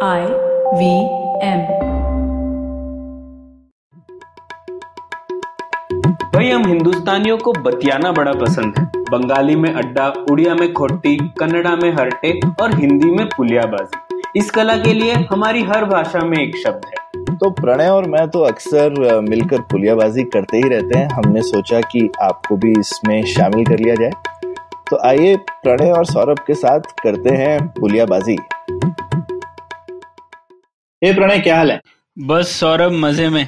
IVM। भाई हम हिंदुस्तानियों को बतियाना बड़ा पसंद है। बंगाली में अड्डा, उड़िया में खोटी, कन्नड़ा में हरटे और हिंदी में पुलियाबाजी। इस कला के लिए हमारी हर भाषा में एक शब्द है। तो प्रणय और मैं तो अक्सर मिलकर पुलियाबाजी करते ही रहते हैं। हमने सोचा कि आपको भी इसमें शामिल कर लिया जाए, तो आइए प्रणय और सौरभ के साथ करते हैं पुलियाबाजी। प्रणय, क्या हाल है? बस सौरभ, मजे में।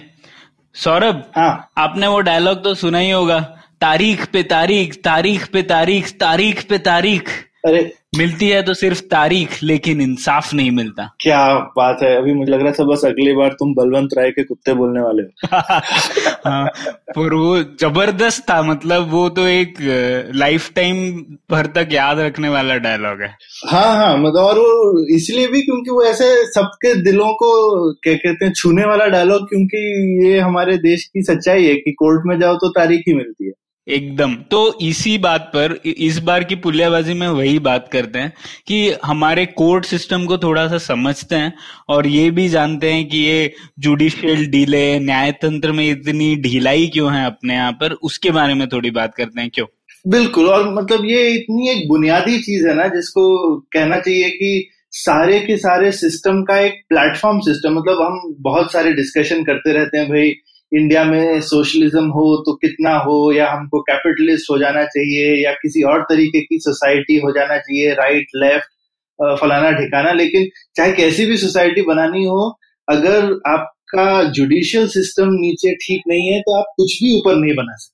सौरभ, हाँ, आपने वो डायलॉग तो सुना ही होगा, तारीख पे तारीख, तारीख पे तारीख, तारीख पे तारीख। अरे मिलती है तो सिर्फ तारीख, लेकिन इंसाफ नहीं मिलता। क्या बात है! अभी मुझे लग रहा था बस अगली बार तुम बलवंत राय के कुत्ते बोलने वाले हो। हाँ, पर वो जबरदस्त था। मतलब वो तो एक लाइफ टाइम भर तक याद रखने वाला डायलॉग है। हाँ, मतलब और वो इसलिए भी क्योंकि वो ऐसे सबके दिलों को क्या कहते हैं, छूने वाला डायलॉग, क्योंकि ये हमारे देश की सच्चाई है कि कोर्ट में जाओ तो तारीख ही मिलती है। एकदम। तो इसी बात पर इस बार की पुलियाबाजी में वही बात करते हैं कि हमारे कोर्ट सिस्टम को थोड़ा सा समझते हैं और ये भी जानते हैं कि ये जुडिशियल डिले, न्यायतंत्र में इतनी ढिलाई क्यों है अपने यहाँ पर, उसके बारे में थोड़ी बात करते हैं। क्यों? बिल्कुल। और मतलब ये इतनी एक बुनियादी चीज है ना, जिसको कहना चाहिए कि सारे के सारे सिस्टम का एक प्लेटफॉर्म सिस्टम। मतलब हम बहुत सारे डिस्कशन करते रहते हैं, भाई इंडिया में सोशलिज्म हो तो कितना हो, या हमको कैपिटलिस्ट हो जाना चाहिए, या किसी और तरीके की सोसाइटी हो जाना चाहिए, राइट लेफ्ट फलाना ठिकाना। लेकिन चाहे कैसी भी सोसाइटी बनानी हो, अगर आपका जुडिशियल सिस्टम नीचे ठीक नहीं है तो आप कुछ भी ऊपर नहीं बना सकते।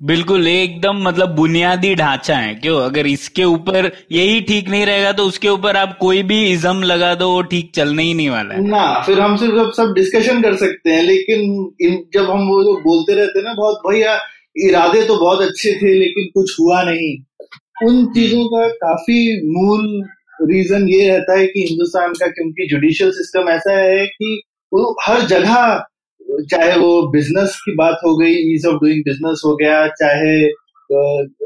बिल्कुल, एकदम। मतलब बुनियादी ढांचा है। क्यों? अगर इसके ऊपर यही ठीक नहीं रहेगा तो उसके ऊपर आप कोई भी इज्म लगा दो, वो ठीक चलने ही नहीं वाला है ना। फिर हम सिर्फ सब डिस्कशन कर सकते हैं, लेकिन जब हम वो जो बोलते रहते हैं ना, बहुत भैया इरादे तो बहुत अच्छे थे लेकिन कुछ हुआ नहीं, उन चीजों का काफी मूल रीजन ये रहता है कि हिंदुस्तान का, क्योंकि जुडिशियल सिस्टम ऐसा है कि वो हर जगह, चाहे वो बिजनेस की बात हो गई, ईज ऑफ डूइंग बिजनेस हो गया, चाहे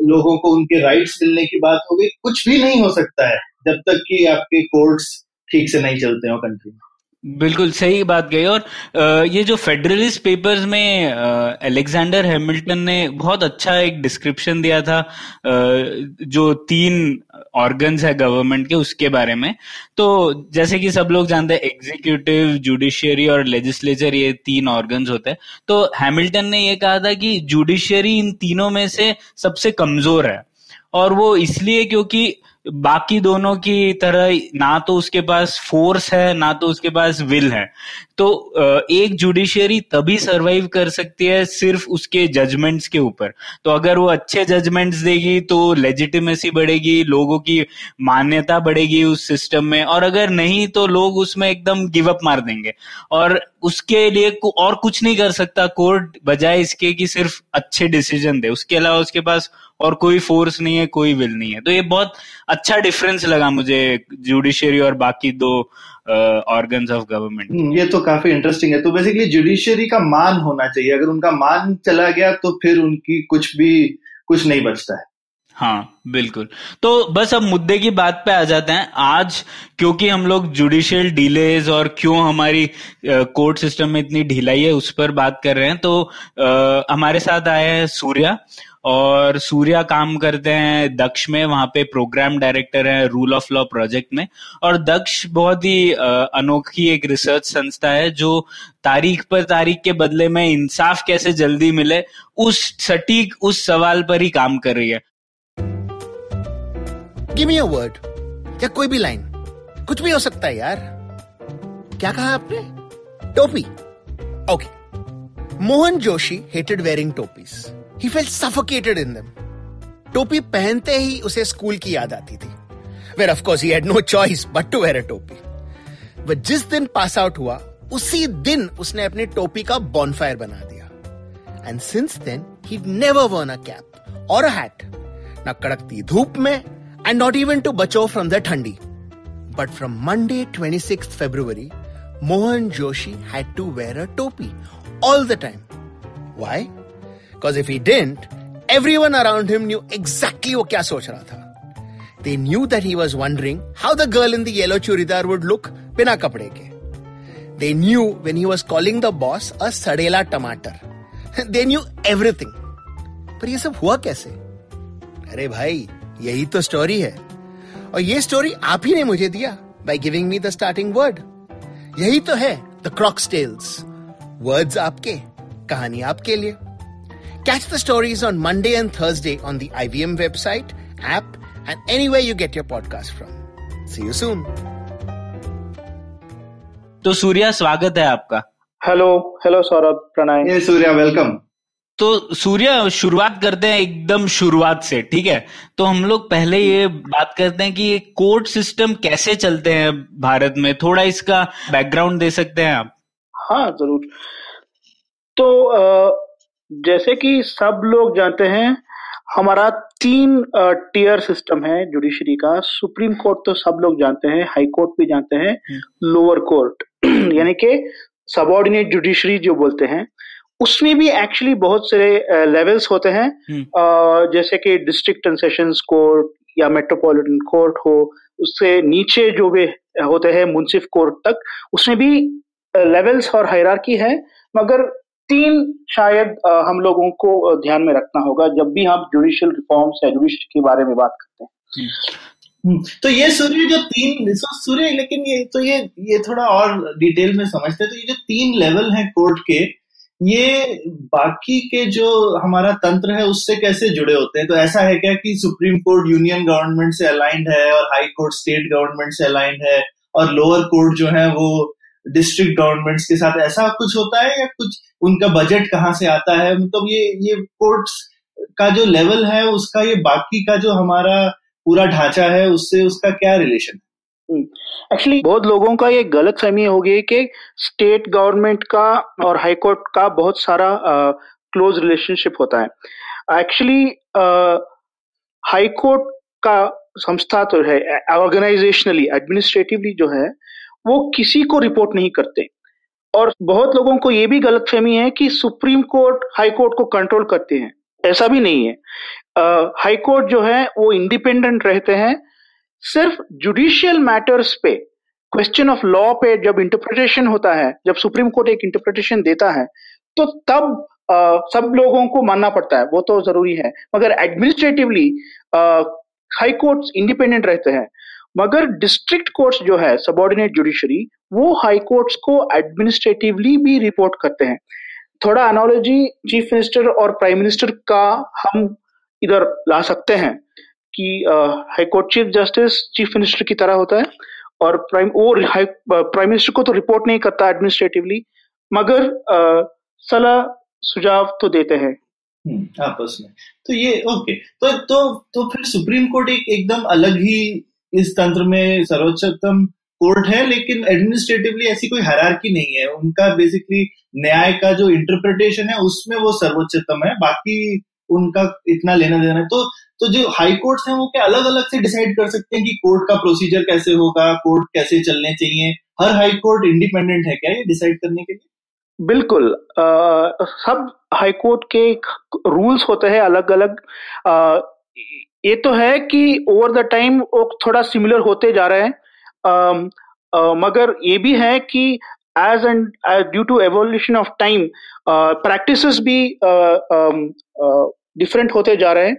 लोगों को उनके राइट्स मिलने की बात हो गई, कुछ भी नहीं हो सकता है जब तक कि आपके कोर्ट्स ठीक से नहीं चलते हो कंट्री में। बिल्कुल सही बात कही। और ये जो फेडरलिस्ट पेपर्स में अलेक्जेंडर हैमिल्टन ने बहुत अच्छा एक डिस्क्रिप्शन दिया था, जो 3 ऑर्गन्स है गवर्नमेंट के, उसके बारे में। तो जैसे कि सब लोग जानते हैं, एग्जीक्यूटिव, जुडिशियरी और लेजिस्लेचर, ये 3 ऑर्गन्स होते हैं। तो हैमिल्टन ने ये कहा था कि जुडिशियरी इन तीनों में से सबसे कमजोर है, और वो इसलिए क्योंकि बाकी दोनों की तरह ना तो उसके पास फोर्स है, ना तो उसके पास विल है। तो एक जुडिशियरी तभी सरवाइव कर सकती है सिर्फ उसके जजमेंट्स के ऊपर। तो अगर वो अच्छे जजमेंट्स देगी तो लेजिटिमेसी बढ़ेगी, लोगों की मान्यता बढ़ेगी उस सिस्टम में, और अगर नहीं तो लोग उसमें एकदम गिव अप मार देंगे। और उसके लिए और कुछ नहीं कर सकता कोर्ट, बजाय इसके कि सिर्फ अच्छे डिसीजन दे। उसके अलावा उसके पास और कोई फोर्स नहीं है, कोई विल नहीं है। तो ये बहुत अच्छा डिफरेंस लगा मुझे जुडिशियरी और बाकी 2 ऑर्गन्स ऑफ गवर्नमेंट। ये तो काफी इंटरेस्टिंग है। तो बेसिकली जुडिशियरी का मान होना चाहिए, अगर उनका मान चला गया तो फिर उनकी कुछ नहीं बचता है। हाँ, बिल्कुल। तो बस अब मुद्दे की बात पे आ जाते हैं आज। क्योंकि हम लोग जुडिशियल डिलेज और क्यों हमारी कोर्ट सिस्टम में इतनी ढिलाई है, उस पर बात कर रहे हैं। तो हमारे साथ आए हैं सूर्या, और सूर्या काम करते हैं दक्ष में, वहां पे प्रोग्राम डायरेक्टर है रूल ऑफ लॉ प्रोजेक्ट में। और दक्ष बहुत ही अनोखी एक रिसर्च संस्था है जो तारीख पर तारीख के बदले में इंसाफ कैसे जल्दी मिले, उस सटीक उस सवाल पर ही काम कर रही है। गिव मी अ वर्ड, या कोई भी लाइन, कुछ भी हो सकता है यार। क्या कहा आपने? टोपी। Okay. Mohan Joshi hated wearing टोपीज. He felt suffocated in them. टोपी पहनते ही उसे स्कूल की याद आती थी, where of course he had no choice but to wear a टोपी. वह जिस दिन पास आउट हुआ, उसी दिन उसने अपनी टोपी का बॉनफायर बना दिया. And since then, he'd never worn a cap or a hat. ना कड़कती धूप में, and not even to बचाओ from the ठंडी. But from Monday 26th February, Mohan Joshi had to wear a topi all the time. Why? Because if he didn't, everyone around him knew exactly वो क्या सोच रहा था. They knew that he was wondering how the girl in the yellow churidar would look बिना कपड़े के. They knew when he was calling the boss a सड़ेला टमाटर. They knew everything. पर ये सब हुआ कैसे? अरे भाई, यही तो स्टोरी है. और ये स्टोरी आप ही ने मुझे दिया by giving me the starting word. यही तो है The Croc's Tales. Words आपके, कहानी आपके लिए. Catch the stories on Monday and Thursday on the IVM website, app, and anywhere you get your podcast from. See you soon. तो सूर्या, स्वागत है आपका. हेलो सौरभ, प्रणय. ये सूर्या, वेलकम. तो सूर्या, शुरुआत करते हैं एकदम शुरुआत से, ठीक है? तो हम लोग पहले ये बात करते हैं कि ये कोर्ट सिस्टम कैसे चलते हैं भारत में. थोड़ा इसका बैकग्राउंड दे सकते हैं आप? हाँ, जरूर. तो जैसे कि सब लोग जानते हैं, हमारा 3 टियर सिस्टम है जुडिशरी का. सुप्रीम कोर्ट तो सब लोग जानते हैं, हाई कोर्ट भी जानते हैं, लोअर कोर्ट यानी कि सबऑर्डिनेट जुडिशरी जो बोलते हैं. उसमें भी एक्चुअली बहुत सारे लेवल्स होते हैं, जैसे कि डिस्ट्रिक्ट एंड सेशंस कोर्ट या मेट्रोपॉलिटन कोर्ट हो. उससे नीचे जो भी होते हैं मुंसिफ कोर्ट तक, उसमें भी लेवल्स और हायरार्की है. मगर 3 शायद हम लोगों को ध्यान में रखना होगा जब भी हम जुडिशियल रिफॉर्म्स या जुडिशरी के बारे में बात करते हैं. तो ये सूर्य जो 3 सूर्य, लेकिन ये थोड़ा और डिटेल में समझते हैं. तो ये जो 3 लेवल हैं कोर्ट के, ये बाकी के जो हमारा तंत्र है उससे कैसे जुड़े होते हैं? तो ऐसा है क्या कि सुप्रीम कोर्ट यूनियन गवर्नमेंट से अलाइंड है और हाई कोर्ट स्टेट गवर्नमेंट से अलाइंड है, और लोअर कोर्ट जो है वो डिस्ट्रिक्ट गवर्नमेंट्स के साथ, ऐसा कुछ होता है? या कुछ उनका बजट कहाँ से आता है? मतलब ये कोर्ट्स का जो लेवल है उसका, ये बाकी का जो हमारा पूरा ढांचा है उससे उसका क्या रिलेशन है? एक्चुअली बहुत लोगों का ये गलत फहमी हो गई कि स्टेट गवर्नमेंट का और हाई कोर्ट का बहुत सारा क्लोज रिलेशनशिप होता है. एक्चुअली हाई कोर्ट का संस्था तो है, ऑर्गेनाइजेशनली एडमिनिस्ट्रेटिवली जो है वो किसी को रिपोर्ट नहीं करते. और बहुत लोगों को ये भी गलतफहमी है कि सुप्रीम कोर्ट हाई कोर्ट को कंट्रोल करते हैं. ऐसा भी नहीं है. हाई कोर्ट जो है वो इंडिपेंडेंट रहते हैं. सिर्फ जुडिशियल मैटर्स पे, क्वेश्चन ऑफ लॉ पे जब इंटरप्रिटेशन होता है, जब सुप्रीम कोर्ट एक इंटरप्रिटेशन देता है, तो तब सब लोगों को मानना पड़ता है, वो तो जरूरी है. मगर एडमिनिस्ट्रेटिवली हाई कोर्ट्स इंडिपेंडेंट रहते हैं. मगर डिस्ट्रिक्ट कोर्ट्स जो है सबऑर्डिनेट जुडिशरी, वो हाई कोर्ट्स को एडमिनिस्ट्रेटिवली भी रिपोर्ट करते हैं. थोड़ा एनालॉजी चीफ मिनिस्टर और प्राइम मिनिस्टर का हम इधर ला सकते हैं कि high court chief justice chief minister की तरह होता है, और प्राइम मिनिस्टर को तो रिपोर्ट नहीं करता एडमिनिस्ट्रेटिवली, मगर सलाह सुझाव तो देते हैं आपस में. तो ये ओके. तो फिर सुप्रीम कोर्ट एकदम अलग ही इस तंत्र में सर्वोच्चतम कोर्ट है, लेकिन एडमिनिस्ट्रेटिवली ऐसी कोई हायरार्की नहीं है. उनका बेसिकली न्याय का जो इंटरप्रिटेशन है उसमें वो सर्वोच्चतम है, बाकी उनका इतना लेना देना है. तो जो हाई कोर्ट्स हैं वो क्या अलग अलग से डिसाइड कर सकते हैं कि कोर्ट का प्रोसीजर कैसे होगा, कोर्ट कैसे चलने चाहिए? हर हाई कोर्ट इंडिपेंडेंट है क्या ये डिसाइड करने के लिए? बिल्कुल. सब हाई कोर्ट के रूल्स होते हैं अलग अलग. ये तो है कि ओवर द टाइम वो थोड़ा सिमिलर होते जा रहे हैं, मगर ये भी है कि age and due to evolution of time practices भी डिफरेंट होते जा रहे हैं.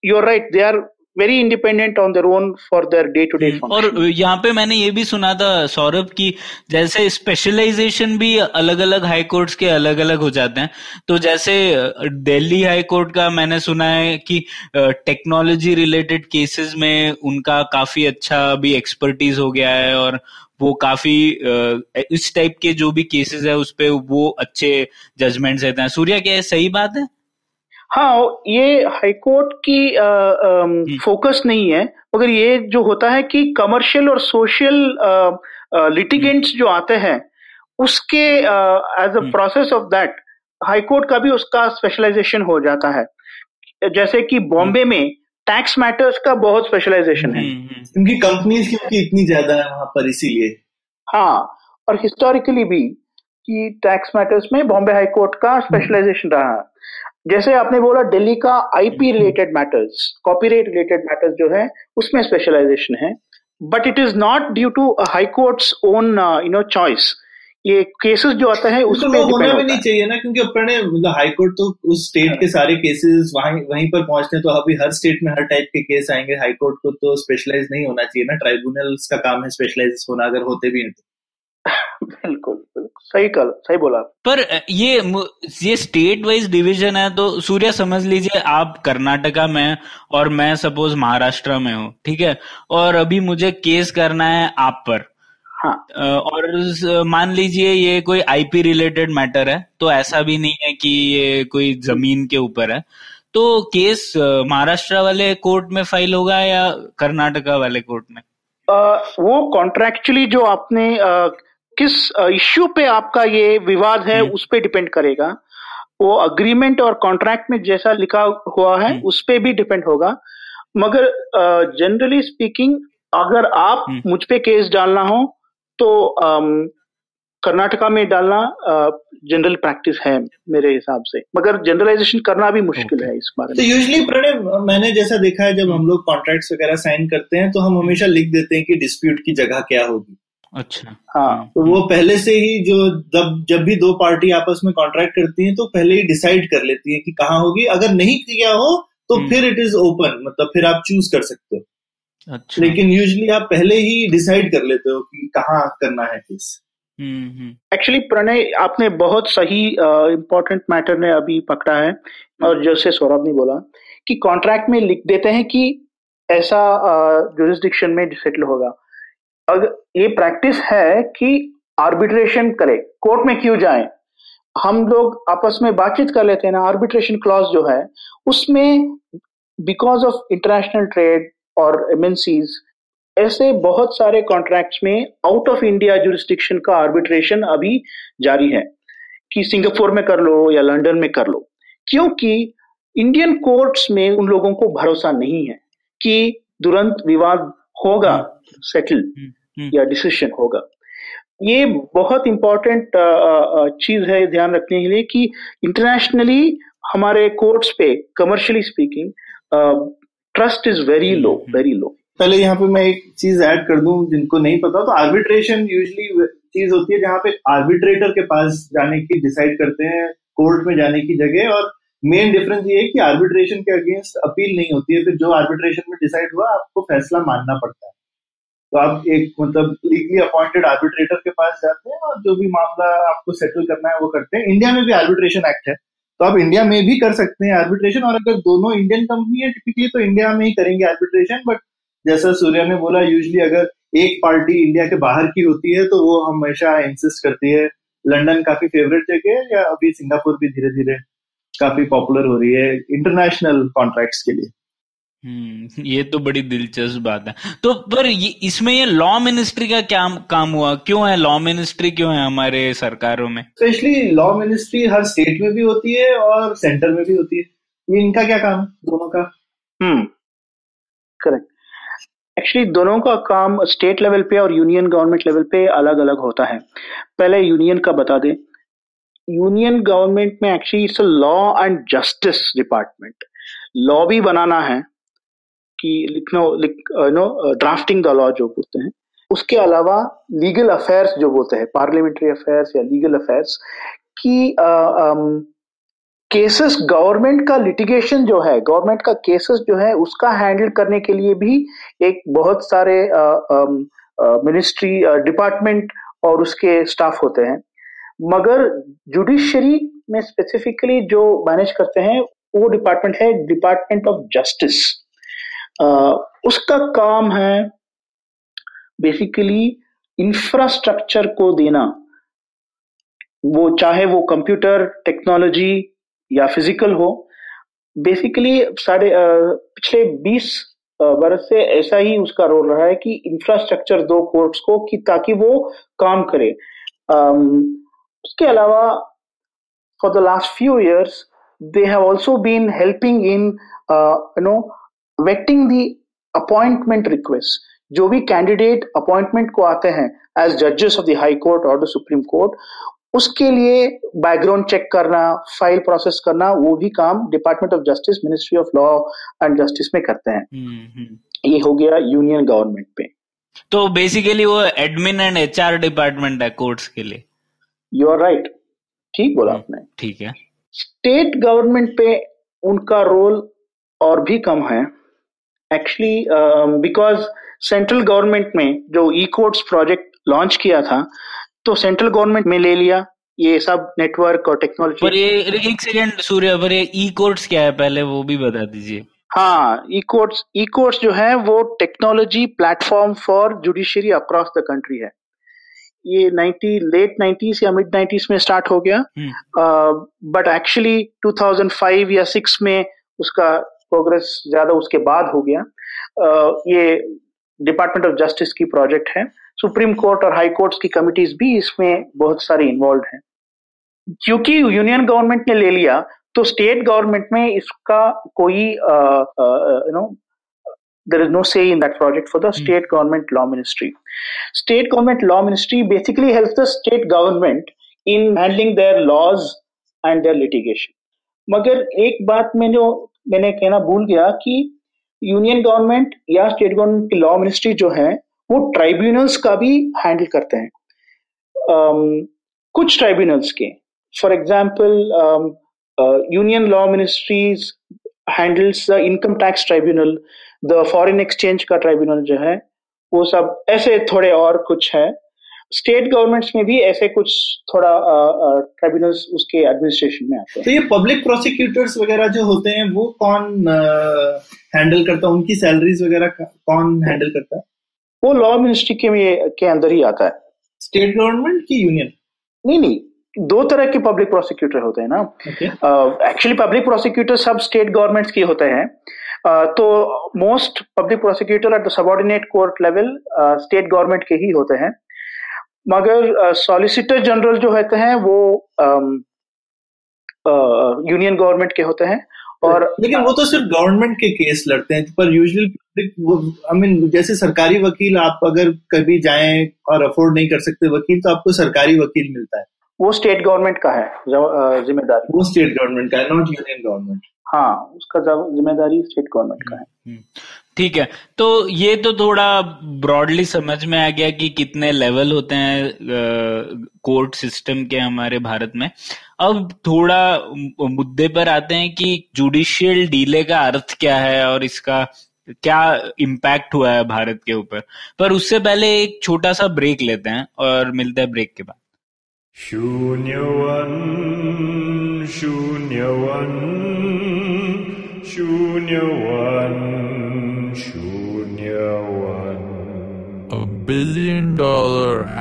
You are right, they are very independent on their own for their day to day function. और यहाँ पे मैंने ये भी सुना था सौरभ की जैसे स्पेशलाइजेशन भी अलग अलग हाई कोर्ट्स के अलग अलग हो जाते हैं. तो जैसे दिल्ली हाई कोर्ट का मैंने सुना है कि टेक्नोलॉजी रिलेटेड केसेस में उनका काफी अच्छा अभी एक्सपर्टीज हो गया है, और वो काफी इस टाइप के जो भी केसेस है उस पे वो अच्छे जजमेंट्स देते हैं. सूर्या, क्या ये सही बात है? हाँ, ये हाई कोर्ट की फोकस नहीं है, मगर ये जो होता है कि कमर्शियल और सोशल लिटिगेंट्स जो आते हैं उसके as a process of that high court का भी उसका स्पेशलाइजेशन हो जाता है. जैसे कि बॉम्बे में टैक्स मैटर्स का बहुत स्पेशलाइजेशन है, क्योंकि कंपनीज क्योंकि इतनी ज्यादा है वहां पर, इसीलिए. हाँ, और हिस्टोरिकली भी कि टैक्स मैटर्स में बॉम्बे हाई कोर्ट का स्पेशलाइजेशन रहा. जैसे आपने बोला दिल्ली का IP related matters, copyright related matters जो है उसमें स्पेशलाइजेशन है. But it is not due to high courts own choice. ये केसेस जो आता है उस तो पे वो होना डिपेंड भी होता नहीं है। चाहिए ना, क्योंकि अपने मतलब हाई कोर्ट तो उस स्टेट के सारे केसेस वहीं पर पहुंचते हैं, तो अभी हर स्टेट में हर टाइप के केस आएंगे। हाई कोर्ट को तो स्पेशलाइज नहीं होना चाहिए ना, ट्राइब्यूनल्स का काम है स्पेशलाइज होना, अगर होते भी हैं तो। बिल्कुल बिल्कुल सही बोला आप। पर ये स्टेट वाइज डिवीजन है, तो सूर्या समझ लीजिए आप कर्नाटका में और मैं सपोज महाराष्ट्र में हूँ, ठीक है, और अभी मुझे केस करना है आप पर। हाँ और मान लीजिए ये कोई आईपी रिलेटेड मैटर है, तो ऐसा भी नहीं है कि ये कोई जमीन के ऊपर है, तो केस महाराष्ट्र वाले कोर्ट में फाइल होगा या कर्नाटका वाले कोर्ट में? वो कॉन्ट्रैक्चुअली जो आपने किस इश्यू पे आपका ये विवाद है उस पे डिपेंड करेगा। वो अग्रीमेंट और कॉन्ट्रैक्ट में जैसा लिखा हुआ है उस पे भी डिपेंड होगा। मगर जनरली स्पीकिंग अगर आप मुझ पे केस डालना हो तो कर्नाटका में डालना जनरल प्रैक्टिस है मेरे हिसाब से, मगर जनरलाइजेशन करना भी मुश्किल है इस बारे में। तो यूजुअली प्रणय, मैंने जैसा देखा है जब हम लोग कॉन्ट्रैक्ट्स वगैरह साइन करते हैं तो हम हमेशा लिख देते हैं कि डिस्प्यूट की जगह क्या होगी। अच्छा, हाँ तो वो पहले से ही जो जब भी दो पार्टी आपस में कॉन्ट्रैक्ट करती हैं तो पहले ही डिसाइड कर लेती हैं कि कहाँ होगी। अगर नहीं किया हो तो फिर इट इज ओपन, मतलब फिर आप चूज कर सकते हो। अच्छा। लेकिन यूजुअली आप पहले ही डिसाइड कर लेते हो कि कहाँ करना है केस। एक्चुअली प्रणय आपने बहुत सही इम्पोर्टेंट मैटर ने अभी पकड़ा है, और जैसे सौरभ ने बोला कि कॉन्ट्रैक्ट में लिख देते हैं कि ऐसा जुरिस्डिक्शन में सेटल होगा। अगर ये प्रैक्टिस है कि आर्बिट्रेशन करे, कोर्ट में क्यों जाएं, हम लोग आपस में बातचीत कर लेते हैं ना। आर्बिट्रेशन क्लॉज जो है उसमें बिकॉज ऑफ इंटरनेशनल ट्रेड और एमएनसीज, ऐसे बहुत सारे कॉन्ट्रैक्ट्स में आउट ऑफ इंडिया जुरिस्डिक्शन का आर्बिट्रेशन अभी जारी है कि सिंगापुर में कर लो या लंदन में कर लो, क्योंकि इंडियन कोर्ट्स में उन लोगों को भरोसा नहीं है कि तुरंत विवाद होगा सेटल या डिसीजन होगा। ये बहुत इंपॉर्टेंट चीज है ध्यान रखने के लिए कि इंटरनेशनली हमारे कोर्ट्स पे commercially speaking trust is very low, very low. पहले यहाँ पे मैं एक चीज ऐड कर दूं जिनको नहीं पता, तो आर्बिट्रेशन यूजुअली चीज होती है जहाँ पे आर्बिट्रेटर के पास जाने की डिसाइड करते हैं, कोर्ट में जाने की जगह। और मेन डिफरेंस ये है कि आर्बिट्रेशन के अगेंस्ट अपील नहीं होती है, फिर जो आर्बिट्रेशन में डिसाइड हुआ आपको फैसला मानना पड़ता है। तो आप एक मतलब लीगली अपॉइंटेड आर्बिट्रेटर के पास जाते हैं और जो भी मामला आपको सेटल करना है वो करते हैं। इंडिया में भी आर्बिट्रेशन एक्ट है, तो आप इंडिया में भी कर सकते हैं आर्बिट्रेशन। और अगर दोनों इंडियन कंपनी है टिपिकली तो इंडिया में ही करेंगे आर्बिट्रेशन। बट जैसा सूर्या ने बोला, यूजुअली अगर एक पार्टी इंडिया के बाहर की होती है तो वो हमेशा इंसिस्ट करती है। लंदन काफी फेवरेट जगह है, या अभी सिंगापुर भी धीरे धीरे काफी पॉपुलर हो रही है इंटरनेशनल कॉन्ट्रैक्ट्स के लिए। ये तो बड़ी दिलचस्प बात है। तो पर इसमें ये लॉ मिनिस्ट्री का क्या काम हुआ? क्यों है लॉ मिनिस्ट्री, क्यों है हमारे सरकारों में? स्पेशली लॉ मिनिस्ट्री हर स्टेट में भी होती है और सेंटर में भी होती है। ये इनका क्या काम दोनों का? करेक्ट। एक्चुअली दोनों का काम स्टेट लेवल पे और यूनियन गवर्नमेंट लेवल पे अलग अलग होता है। पहले यूनियन का बता दें। यूनियन गवर्नमेंट में actually it's a law and justice department. Law भी बनाना है कि ड्राफ्टिंग द लॉ जो बोलते हैं, उसके अलावा लीगल अफेयर्स जो बोलते हैं, पार्लियामेंट्री अफेयर्स या लीगल अफेयर्स की केसेस, गवर्नमेंट का लिटिगेशन जो है, गवर्नमेंट का केसेस जो है उसका हैंडल करने के लिए भी एक बहुत सारे मिनिस्ट्री डिपार्टमेंट और उसके स्टाफ होते हैं। मगर जुडिशरी में स्पेसिफिकली जो मैनेज करते हैं वो डिपार्टमेंट है डिपार्टमेंट ऑफ जस्टिस। उसका काम है बेसिकली इंफ्रास्ट्रक्चर को देना, वो चाहे वो कंप्यूटर टेक्नोलॉजी या फिजिकल हो। बेसिकली पिछले 20 बरस से ऐसा ही उसका रोल रहा है कि इंफ्रास्ट्रक्चर दो कोर्ट्स को कि ताकि वो काम करे। उसके अलावा for the last few years they have also been helping in vetting the appointment request. जो भी कैंडिडेट अपॉइंटमेंट को आते हैं एज जजेस ऑफ द हाई कोर्ट और द सुप्रीम कोर्ट, उसके लिए बैकग्राउंड चेक करना, फाइल प्रोसेस करना, वो भी काम department of justice, ministry of law and justice में करते हैं। ये हो गया यूनियन गवर्नमेंट पे। तो बेसिकली वो एडमिन एंड एचआर डिपार्टमेंट है कोर्ट्स के लिए। यू आर राइट, ठीक बोला आपने। ठीक है। स्टेट गवर्नमेंट पे उनका रोल और भी कम है एक्चुअली, बिकॉज सेंट्रल गवर्नमेंट में जो ई कोर्ट्स प्रोजेक्ट लॉन्च किया था तो सेंट्रल गवर्नमेंट में ले लिया ये सब नेटवर्क और टेक्नोलॉजी। पर ये एक सेकेंड सूर्य, पर ये ई कोर्ट्स क्या है पहले वो भी बता दीजिए। हाँ, ई कोर्ट्स जो है वो technology platform for judiciary across the country है। ये लेट 90s या मिड 90s में स्टार्ट हो गया, बट एक्चुअली 2005 या 6 में उसका प्रोग्रेस ज्यादा उसके बाद हो गया। ये डिपार्टमेंट ऑफ जस्टिस की प्रोजेक्ट है। सुप्रीम कोर्ट और हाई कोर्ट्स की कमिटीज भी इसमें बहुत सारी इन्वॉल्व हैं। क्योंकि यूनियन गवर्नमेंट ने ले लिया तो स्टेट गवर्नमेंट में इसका कोई there is no say in that project for the state government law ministry. State government law ministry basically helps the state government in handling their laws and their litigation. मगर एक बात मैंने कहना भूल गया कि यूनियन गवर्नमेंट या state government की लॉ मिनिस्ट्री जो है वो ट्राइब्यूनल्स का भी हैंडल करते हैं। कुछ ट्राइब्यूनल्स के, for example union law ministries handles the income tax tribunal, the foreign exchange का ट्राइब्यूनल जो है वो सब, ऐसे थोड़े और कुछ है। स्टेट गवर्नमेंट्स में भी ऐसे कुछ थोड़ा ट्राइब्यूनल्स उसके एडमिनिस्ट्रेशन में आते हैं। तो ये पब्लिक प्रोसिक्यूटर्स वगैरह जो होते हैं वो कौन हैंडल करता है, उनकी सैलरीज वगैरह कौन हैंडल करता है? वो लॉ मिनिस्ट्री के अंदर ही आता है। स्टेट गवर्नमेंट की यूनियन? नहीं, दो तरह के पब्लिक प्रोसिक्यूटर होते हैं ना। एक्चुअली पब्लिक प्रोसिक्यूटर सब स्टेट गवर्नमेंट्स के होते हैं। तो most public prosecutor at the subordinate court level state government के ही होते हैं। मगर सॉलिसिटर जनरल जो होते हैं वो यूनियन गवर्नमेंट के होते हैं। और लेकिन वो तो सिर्फ गवर्नमेंट के केस लड़ते हैं, पर यूजुअली जैसे सरकारी वकील, आप अगर कभी जाएं और अफोर्ड नहीं कर सकते वकील तो आपको सरकारी वकील मिलता है, वो स्टेट गवर्नमेंट का है जिम्मेदारी। वो स्टेट गवर्नमेंट का है, नॉट यूनियन गवर्नमेंट। हाँ, उसका जिम्मेदारी स्टेट गवर्नमेंट का है। ठीक है, तो ये तो थोड़ा ब्रॉडली समझ में आ गया कि कितने लेवल होते हैं कोर्ट सिस्टम के हमारे भारत में। अब थोड़ा मुद्दे पर आते हैं कि जुडिशियल डीले का अर्थ क्या है और इसका क्या इम्पैक्ट हुआ है भारत के ऊपर। पर उससे पहले एक छोटा सा ब्रेक लेते हैं और मिलते हैं ब्रेक के बाद। 0101 0101 A $1 billion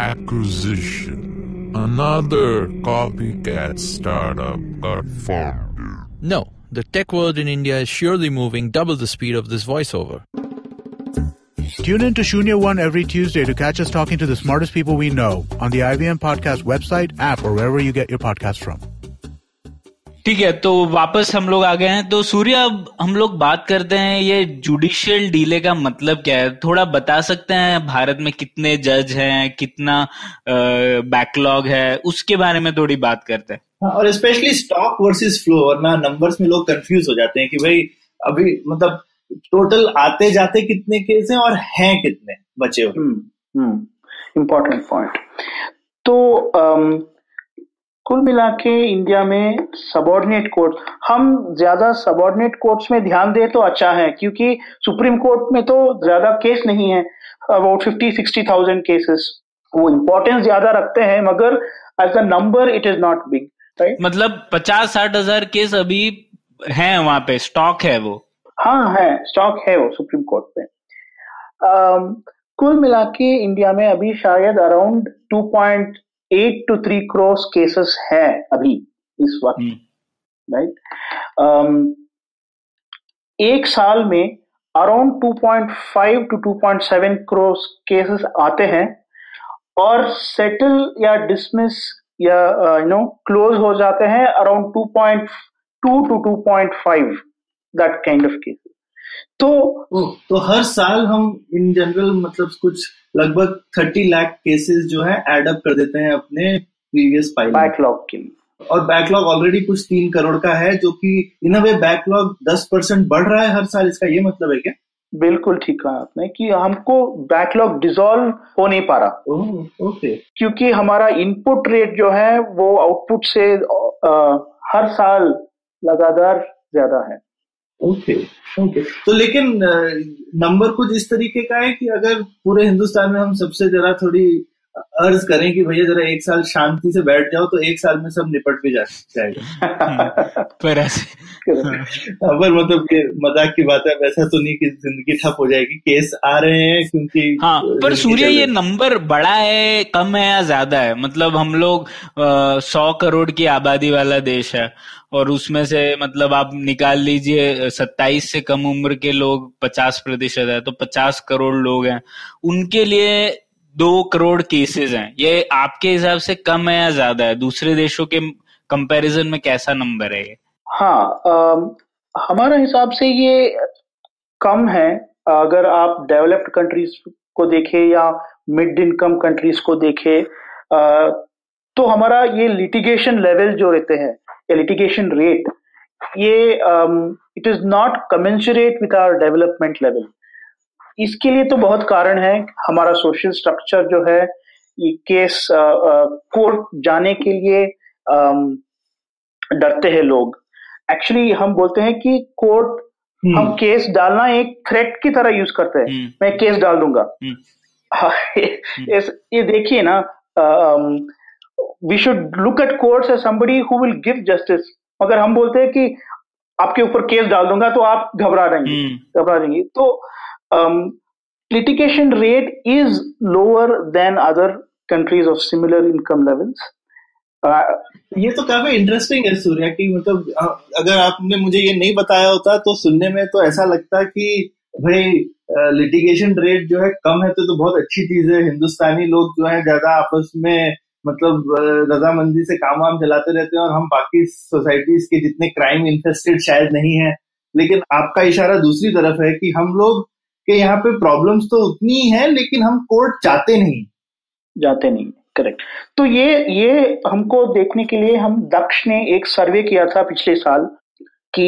acquisition. Another copycat startup got founded. No, the tech world in India is surely moving double the speed of this voiceover. Tune in to Shunya One every Tuesday to catch us talking to the smartest people we know on the IVM Podcast website, app, or wherever you get your podcasts from. ठीक है, तो वापस हम लोग आ गए हैं। तो सूर्य, अब हम लोग बात करते हैं ये जुडिशियल डीले का मतलब क्या है। थोड़ा बता सकते हैं भारत में कितने जज हैं, कितना बैकलॉग है, उसके बारे में थोड़ी बात करते हैं। और स्पेशली स्टॉक वर्सेस फ्लो, वरना नंबर्स में लोग कंफ्यूज हो जाते हैं कि भाई अभी मतलब टोटल आते जाते कितने केस हैं और हैं कितने बचे हुए। Important point. तो कुल मिला के इंडिया में सबऑर्डिनेट कोर्ट, हम ज्यादा सबऑर्डिनेट कोर्ट्स में ध्यान दें तो अच्छा है, क्योंकि सुप्रीम कोर्ट में तो ज्यादा केस नहीं है, अबाउट 50-60,000 केसेस। वो इम्पोर्टेंस ज्यादा रखते हैं मगर as a number it is not big, right. मतलब 50-60 हजार केस अभी हैं वहां पे, स्टॉक है वो। हाँ है, स्टॉक है वो सुप्रीम कोर्ट पे। कुल मिला के इंडिया में अभी शायद अराउंड 2.8 to 3 crore केसेस हैं अभी इस वक्त, राइट। एक साल में अराउंड 2.5 to 2.7 crore केसेस आते हैं और सेटल या डिसमिस या क्लोज हो जाते हैं around 2.2 to 2.5 that kind of cases. तो हर साल हम इन जनरल मतलब कुछ लगभग 30 लाख केसेस जो है एड अप कर देते हैं अपने प्रीवियस फाइल बैकलॉग के। और बैकलॉग ऑलरेडी कुछ 3 करोड़ का है, जो कि इन अ वे बैकलॉग 10% बढ़ रहा है हर साल, इसका ये मतलब है क्या? बिल्कुल ठीक कहा आपने कि हमको बैकलॉग डिसॉल्व हो नहीं पा रहा। ओके। क्योंकि हमारा इनपुट रेट जो है वो आउटपुट से हर साल लगातार ज्यादा है। ओके। ओके, तो लेकिन नंबर कुछ इस तरीके का है कि अगर पूरे हिंदुस्तान में हम सबसे जरा थोड़ी अर्ज करें कि भैया जरा एक साल शांति से बैठ जाओ, तो एक साल में सब निपट भी जाएगा। पर ऐसे पर मतलब ये मजाक की बात है, वैसा तो नहीं कि जिंदगी ठप हो जाएगी, केस आ रहे हैं क्योंकि हाँ, पर सूर्य ये नंबर बड़ा है, कम है या ज्यादा है? मतलब हम लोग 100 करोड़ की आबादी वाला देश है और उसमें से मतलब आप निकाल लीजिए 27 से कम उम्र के लोग 50% है, तो 50 करोड़ लोग हैं, उनके लिए 2 करोड़ केसेस हैं। ये आपके हिसाब से कम है या ज्यादा है? दूसरे देशों के कंपैरिजन में कैसा नंबर है ये? हाँ, हमारा हिसाब से ये कम है। अगर आप डेवलप्ड कंट्रीज को देखें या मिड इनकम कंट्रीज को देखें, तो हमारा ये लिटिगेशन लेवल जो रहते हैं या लिटिगेशन रेट, ये it is not commensurate with our development level. इसके लिए तो बहुत कारण है। हमारा सोशल स्ट्रक्चर जो है, ये केस कोर्ट जाने के लिए डरते हैं लोग। एक्चुअली हम बोलते हैं कि कोर्ट, हम केस डालना एक थ्रेट की तरह यूज करते हैं। मैं केस डाल दूंगा। ये देखिए ना, we should look at courts as somebody who will give justice. मगर हम बोलते हैं कि आपके ऊपर केस डाल दूंगा तो आप घबरा जाएंगे। तो litigation rate is lower than other countries of similar income levels. ये तो काफी इंटरेस्टिंग है सूर्या, कि मतलब अगर आपने मुझे ये नहीं बताया होता तो सुनने में तो ऐसा लगता कि भाई लिटिगेशन रेट जो है कम है तो बहुत अच्छी चीज है। हिंदुस्तानी लोग जो है ज्यादा आपस में मतलब रजामंदी से काम वाम चलाते रहते हैं और हम बाकी सोसाइटीज के जितने क्राइम इन्फेस्टेड शायद नहीं है। लेकिन आपका इशारा दूसरी तरफ है कि हम लोग के यहाँ पे प्रॉब्लम्स तो उतनी है लेकिन हम कोर्ट जाते नहीं। करेक्ट। तो ये हमको देखने के लिए हम दक्ष ने एक सर्वे किया था पिछले साल कि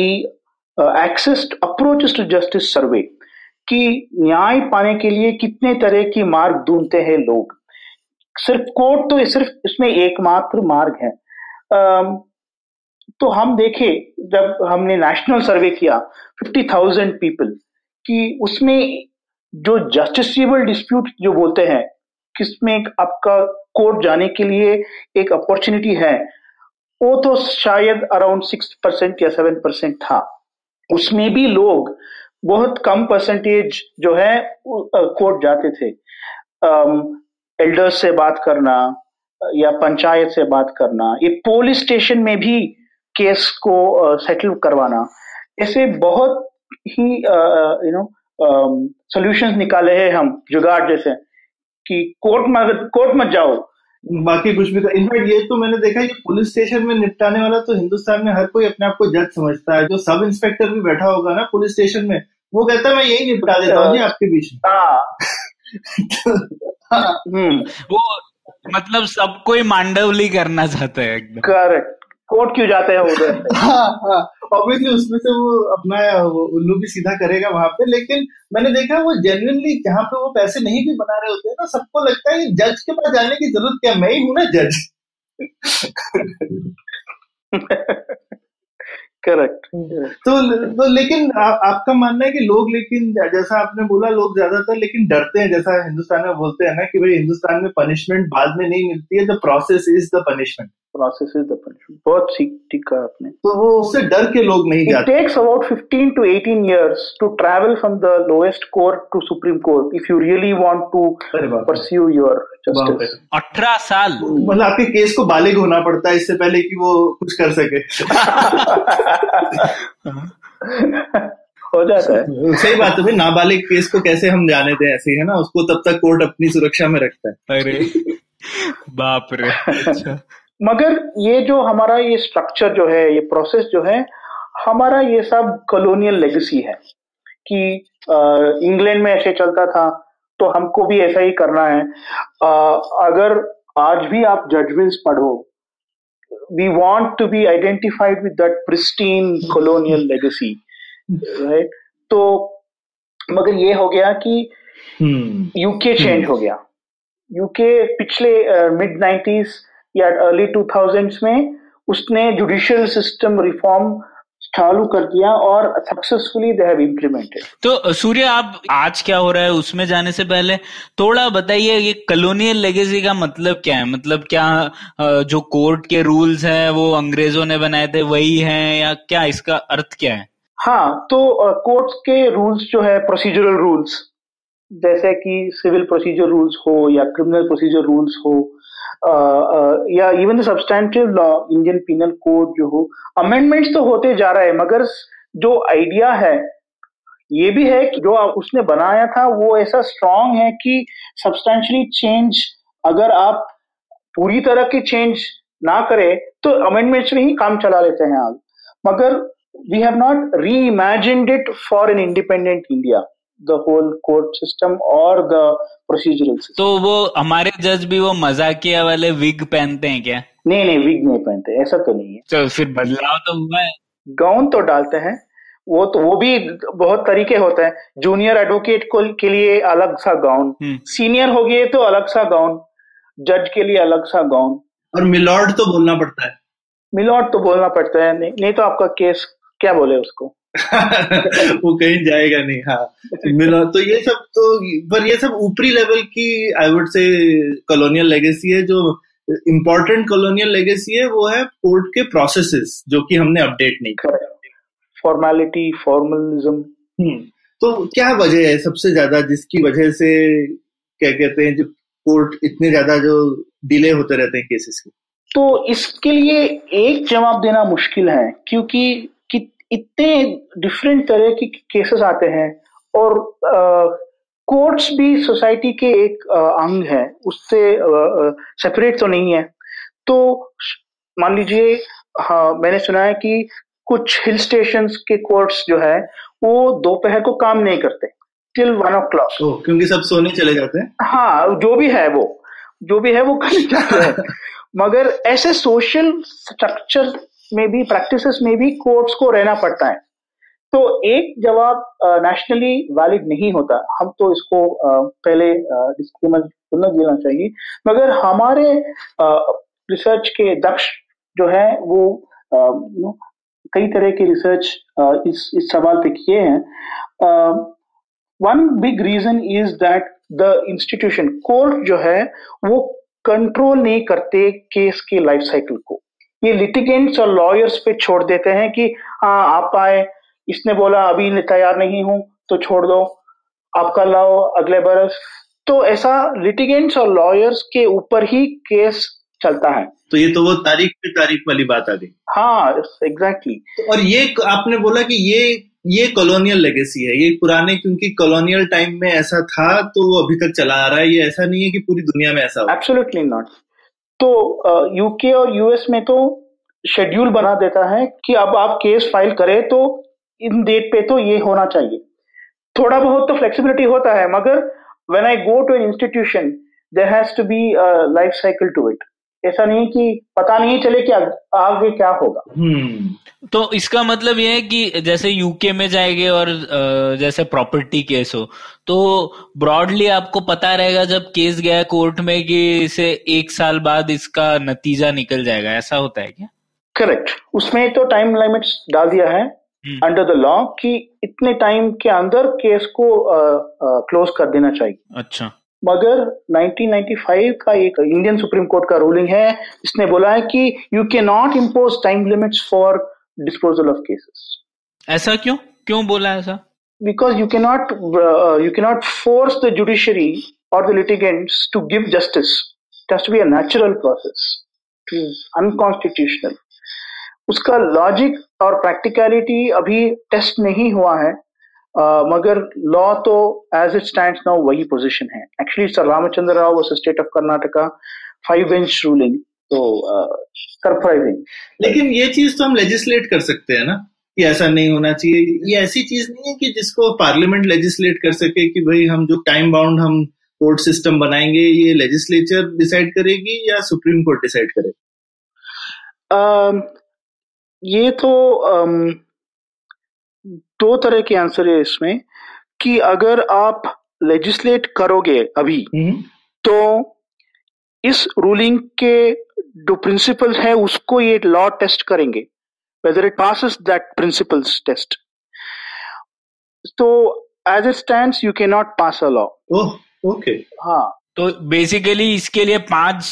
एक्सेस अप्रोचेस टू जस्टिस सर्वे, कि न्याय पाने के लिए कितने तरह की मार्ग ढूंढते हैं लोग। सिर्फ कोर्ट तो सिर्फ इसमें एकमात्र मार्ग है। तो हम देखे, जब हमने नेशनल सर्वे किया 50,000 पीपल कि उसमें जो जस्टिसेबल डिस्प्यूट जो बोलते हैं, किसमें आपका कोर्ट जाने के लिए एक अपॉर्चुनिटी है, वो तो शायद अराउंड 6% या 7% था। उसमें भी लोग बहुत कम परसेंटेज जो है कोर्ट जाते थे। एल्डर्स से बात करना या पंचायत से बात करना, ये पुलिस स्टेशन में भी केस को सेटल करवाना, ऐसे बहुत ही सॉल्यूशंस निकाले हैं हम, जुगाड़ जैसे कि कोर्ट मत जाओ, बाकी कुछ भी। इनफैक्ट ये तो मैंने देखा है कि पुलिस स्टेशन में निपटाने वाला तो हिंदुस्तान में हर कोई अपने आप को जज समझता है। जो सब इंस्पेक्टर भी बैठा होगा ना पुलिस स्टेशन में, वो कहता है मैं यही निपटा देता हूँ जी आपके बीच में। वो मतलब सब कोई मांडवली करना चाहता है एकदम। करेक्ट। कोर्ट क्यों जाते हैं उधर? हाँ, ऑब्वियसली उसमें से वो अपना उल्लू भी सीधा करेगा वहां पे। लेकिन मैंने देखा वो जेन्युइनली जहाँ पे वो पैसे नहीं भी बना रहे होते हैं ना, सबको लगता है जज के पास जाने की जरूरत क्या, मैं ही हूं ना जज। करेक्ट। तो लेकिन आपका मानना है कि लोग, लेकिन जैसा आपने बोला, लोग ज्यादातर लेकिन डरते हैं। जैसा हिंदुस्तान में बोलते हैं ना कि भाई हिंदुस्तान में पनिशमेंट बाद में नहीं मिलती है, the process is the punishment. बहुत ठीक कहा आपने। तो वो उससे डर के लोग नहीं जाते। It takes about 15 to 18 years to travel from the lowest court to Supreme Court if you really want to pursue your justice. 18 साल मतलब आपके केस को बालिग होना पड़ता है इससे पहले कि वो कुछ कर सके। हो जाता है। सही बात है भाई, नाबालिग केस को कैसे हम जाने दें, ऐसे ही है ना, उसको तब तक कोर्ट अपनी सुरक्षा में रखता है। अरे बाप रे। अच्छा। मगर ये जो हमारा ये स्ट्रक्चर जो है, ये प्रोसेस जो है, हमारा ये सब कॉलोनियल लेगेसी है कि इंग्लैंड में ऐसे चलता था तो हमको भी ऐसा ही करना है। अगर आज भी आप जजमेंट्स पढ़ो, we want to be identified with that pristine colonial legacy, right? तो मगर ये हो गया कि यूके चेंज हो गया। यूके पिछले मिड 90s या अर्ली 2000s में उसने जुडिशियल सिस्टम रिफॉर्म चालू कर दिया और सक्सेसफुली दे हैव इम्प्लीमेंटेड। तो सूर्य, आप आज क्या हो रहा है उसमें जाने से पहले थोड़ा बताइए, ये कॉलोनियल लेगेसी का मतलब क्या है? मतलब क्या जो कोर्ट के रूल्स हैं वो अंग्रेजों ने बनाए थे वही हैं, या क्या इसका अर्थ क्या है? हाँ, तो कोर्ट्स के रूल्स जो है, प्रोसीजरल रूल्स, जैसे कि सिविल प्रोसीजर रूल्स हो या क्रिमिनल प्रोसीजर रूल्स हो, या even the substantive law, Indian penal code जो हो, अमेंडमेंट्स तो होते जा रहा है, मगर जो आइडिया है ये भी है कि जो उसने बनाया था वो ऐसा स्ट्रांग है कि सब्सटैंशियली चेंज अगर आप पूरी तरह की चेंज ना करें तो अमेंडमेंट्स में ही काम चला लेते हैं आप। मगर we have not reimagined it for an independent India, the whole court system और द प्रोसीजरल सिस्टम। तो वो हमारे जज भी वो मजाकिया वाले विग पहनते हैं क्या? नहीं नहीं, विग नहीं पहनते, ऐसा तो नहीं है। तो फिर बदलाव तो हुआ है। गाउन तो डालते हैं, वो भी बहुत तरीके होते हैं। जूनियर एडवोकेट को के लिए अलग सा गाउन, सीनियर हो गए तो अलग सा गाउन, जज के लिए अलग सा गाउन, और मिलॉर्ड तो बोलना पड़ता है। मिलॉर्ड तो बोलना पड़ता है, नहीं तो आपका केस क्या बोले उसको। वो कहीं जाएगा नहीं। हाँ, मिलॉर्ड तो ये सब तो, पर ये सब ऊपरी लेवल की I would say colonial legacy है। जो इम्पोर्टेंट कॉलोनियल लेगेसी है वो है कोर्ट के प्रोसेसेस, जो कि हमने अपडेट नहीं किया। Formality, formalism. तो क्या वजह है सबसे ज्यादा जिसकी वजह से, क्या कहते हैं, जो कोर्ट इतने ज्यादा जो डिले होते रहते हैं केसेस के? तो इसके लिए एक जवाब देना मुश्किल है, क्योंकि इतने डिफरेंट तरह के केसेस आते हैं और कोर्ट्स भी सोसाइटी के एक अंग है, उससे सेपरेट तो नहीं है। तो मान लीजिए, हाँ, मैंने सुना है कि कुछ हिल स्टेशंस के कोर्ट्स जो है वो दोपहर को काम नहीं करते टिल 1 o'clock, क्योंकि सब सोने चले जाते हैं। हाँ, जो भी है वो करने जाते हैं। मगर ऐसे सोशल स्ट्रक्चर में भी, प्रैक्टिसेस में भी कोर्ट्स को रहना पड़ता है। तो एक जवाब नेशनली वैलिड नहीं होता, हम तो इसको पहले डिस्क्लेमर देना चाहिए। मगर हमारे रिसर्च के दक्ष जो है वो कई तरह के रिसर्च इस सवाल पे किए हैं। One big reason is that the institution, court जो है वो कंट्रोल नहीं करते केस के लाइफ साइकिल को। ये लिटिगेंट्स और लॉयर्स पे छोड़ देते हैं कि हाँ, आप आए, इसने बोला अभी तैयार नहीं हूं तो छोड़ दो, आपका लाओ अगले बरस। तो ऐसा लिटिगेंट्स और लॉयर्स के ऊपर ही केस चलता है। तो ये तो वो तारीख पे तारीख वाली बात आ गई। हाँ, एग्जैक्टली। और ये आपने बोला कि ये कॉलोनियल लेगेसी है, ये पुराने, क्योंकि कॉलोनियल टाइम में ऐसा था तो वो अभी तक चला आ रहा है। ये ऐसा नहीं है कि पूरी दुनिया में ऐसा हो। Absolutely not. तो यूके और यूएस में तो शेड्यूल बना देता है कि अब आप केस फाइल करें तो इन डेट पे तो ये होना चाहिए। थोड़ा बहुत तो फ्लेक्सिबिलिटी होता है, मगर when I go to an institution there has to be life cycle to it. ऐसा नहीं कि पता नहीं चले कि आगे क्या होगा। तो इसका मतलब ये है कि जैसे यूके में जाएंगे और जैसे प्रॉपर्टी केस हो तो ब्रॉडली आपको पता रहेगा जब केस गया कोर्ट में कि इसे 1 साल बाद इसका नतीजा निकल जाएगा, ऐसा होता है क्या? करेक्ट। उसमें तो टाइम लिमिट्स डाल दिया है अंडर द लॉ कि इतने टाइम के अंदर केस को क्लोज कर देना चाहिए। अच्छा। मगर 1995 का एक इंडियन सुप्रीम कोर्ट का रूलिंग है, इसने बोला है कि you can not impose time limits for disposal of cases. ऐसा क्यों बोला ऐसा? Because you cannot force the judiciary or the litigants to give justice. It has to be a natural process. It is unconstitutional. उसका logic और practicality अभी test नहीं हुआ है, मगर लॉ तो एज इट स्टैंड्स नाउ वही पोजीशन है। Actually sir Ramchandra Rao versus state of Karnataka 5 bench ruling, तो सरप्राइजिंग। लेकिन ये चीज तो हम लेजिस्लेट कर सकते हैं ना कि ऐसा नहीं होना चाहिए। ये ऐसी चीज नहीं है कि जिसको पार्लियामेंट लेजिस्लेट कर सके कि भाई हम जो टाइम बाउंड हम कोर्ट सिस्टम बनाएंगे ये लेजिस्लेचर डिसाइड करेगी या सुप्रीम कोर्ट डिसाइड करेगी? ये तो 2 तरह के आंसर है इसमें कि अगर आप लेजिस्लेट करोगे अभी तो इस रूलिंग के जो प्रिंसिपल्स है उसको ये लॉ टेस्ट करेंगे, whether it passes that principles test. So as it stands you cannot pass a law. Oh okay. हाँ, तो बेसिकली इसके लिए 5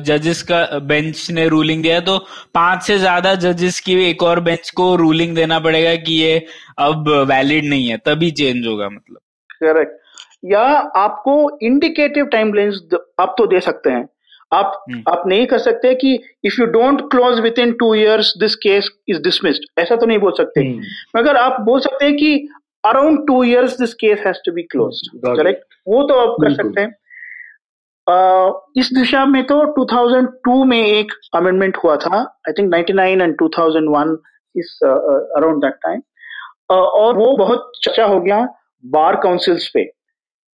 जजेस का बेंच ने रूलिंग दिया, तो 5 से ज्यादा जजेस की एक और बेंच को रूलिंग देना पड़ेगा कि ये अब वैलिड नहीं है, तभी चेंज होगा मतलब। करेक्ट। या आपको इंडिकेटिव टाइमलाइंस आप तो दे सकते हैं, आप नहीं कर सकते कि if you don't close with in 2 years this case is dismissed, ऐसा तो नहीं बोल सकते। मगर आप बोल सकते हैं कि around 2 years this case has to be closed, correct, वो तो आप कर सकते हैं। इस दिशा में तो 2002 में एक अमेंडमेंट हुआ था, आई थिंक 99 एंड 2001 इस अराउंड दैट टाइम, और वो बहुत चर्चा हो गया बार काउंसिल्स पे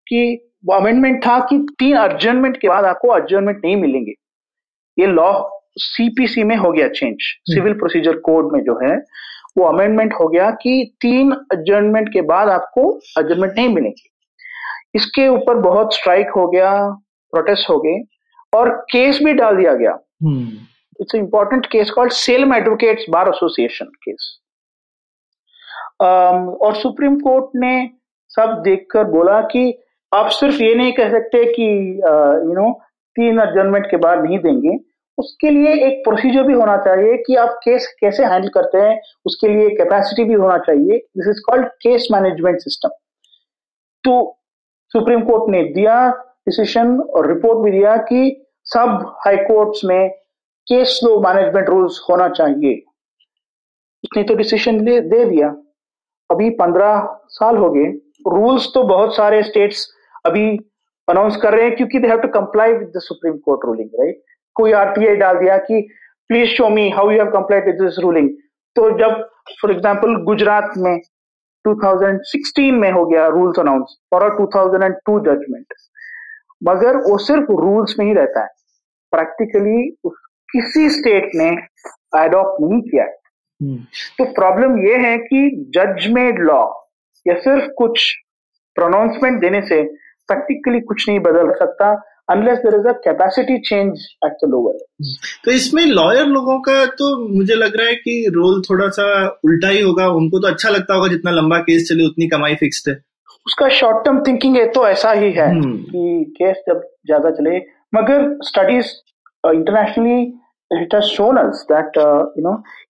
कि वो अमेंडमेंट था कि 3 adjournment के बाद आपको adjournment नहीं मिलेंगे। ये लॉ सीपीसी में हो गया चेंज, सिविल प्रोसीजर कोड में जो है वो अमेंडमेंट हो गया कि 3 adjournment के बाद आपको adjournment नहीं मिलेंगे। इसके ऊपर बहुत स्ट्राइक हो गया, प्रोटेस्ट हो गए और केस भी डाल दिया गया। It's important case called Salem advocates bar association case. और सुप्रीम कोर्ट ने सब देखकर बोला कि आप सिर्फ ये नहीं कह सकते कि 3 adjournment के बाद नहीं देंगे, उसके लिए एक प्रोसीजर भी होना चाहिए कि आप केस कैसे हैंडल करते हैं, उसके लिए कैपेसिटी भी होना चाहिए। This is called case management system. तो सुप्रीम कोर्ट ने दिया डिसीजन और रिपोर्ट भी दिया कि सब हाई कोर्ट्स में केस लो मैनेजमेंट रूल्स होना चाहिए। उसने तो डिसीजन दे दिया, अभी 15 साल हो गए, रूल्स तो बहुत सारे स्टेट्स अभी अनाउंस कर रहे हैं क्योंकि they have to comply with the supreme court ruling, right. कोई आरटीआई डाल दिया कि please show me how you have complied with this ruling. तो जब फॉर एग्जांपल गुजरात में 2016 में हो गया रूल्स अनाउंस फॉर 2002 जजमेंट, मगर वो सिर्फ रूल्स में ही रहता है, प्रैक्टिकली किसी स्टेट ने अडॉप्ट नहीं किया है। तो प्रॉब्लम ये है कि जज मेड लॉ या सिर्फ कुछ प्रोनाउंसमेंट देने से प्रैक्टिकली कुछ नहीं बदल सकता unless there is a capacity change at the lower. तो इसमें लॉयर लोगों का तो मुझे लग रहा है कि रोल थोड़ा सा उल्टा ही होगा। उनको तो अच्छा लगता होगा जितना लंबा केस चले उतनी कमाई फिक्स्ड है। उसका शॉर्ट टर्म थिंकिंग है तो ऐसा ही है कि केस जब ज्यादा चले, मगर studies internationally it has shown us that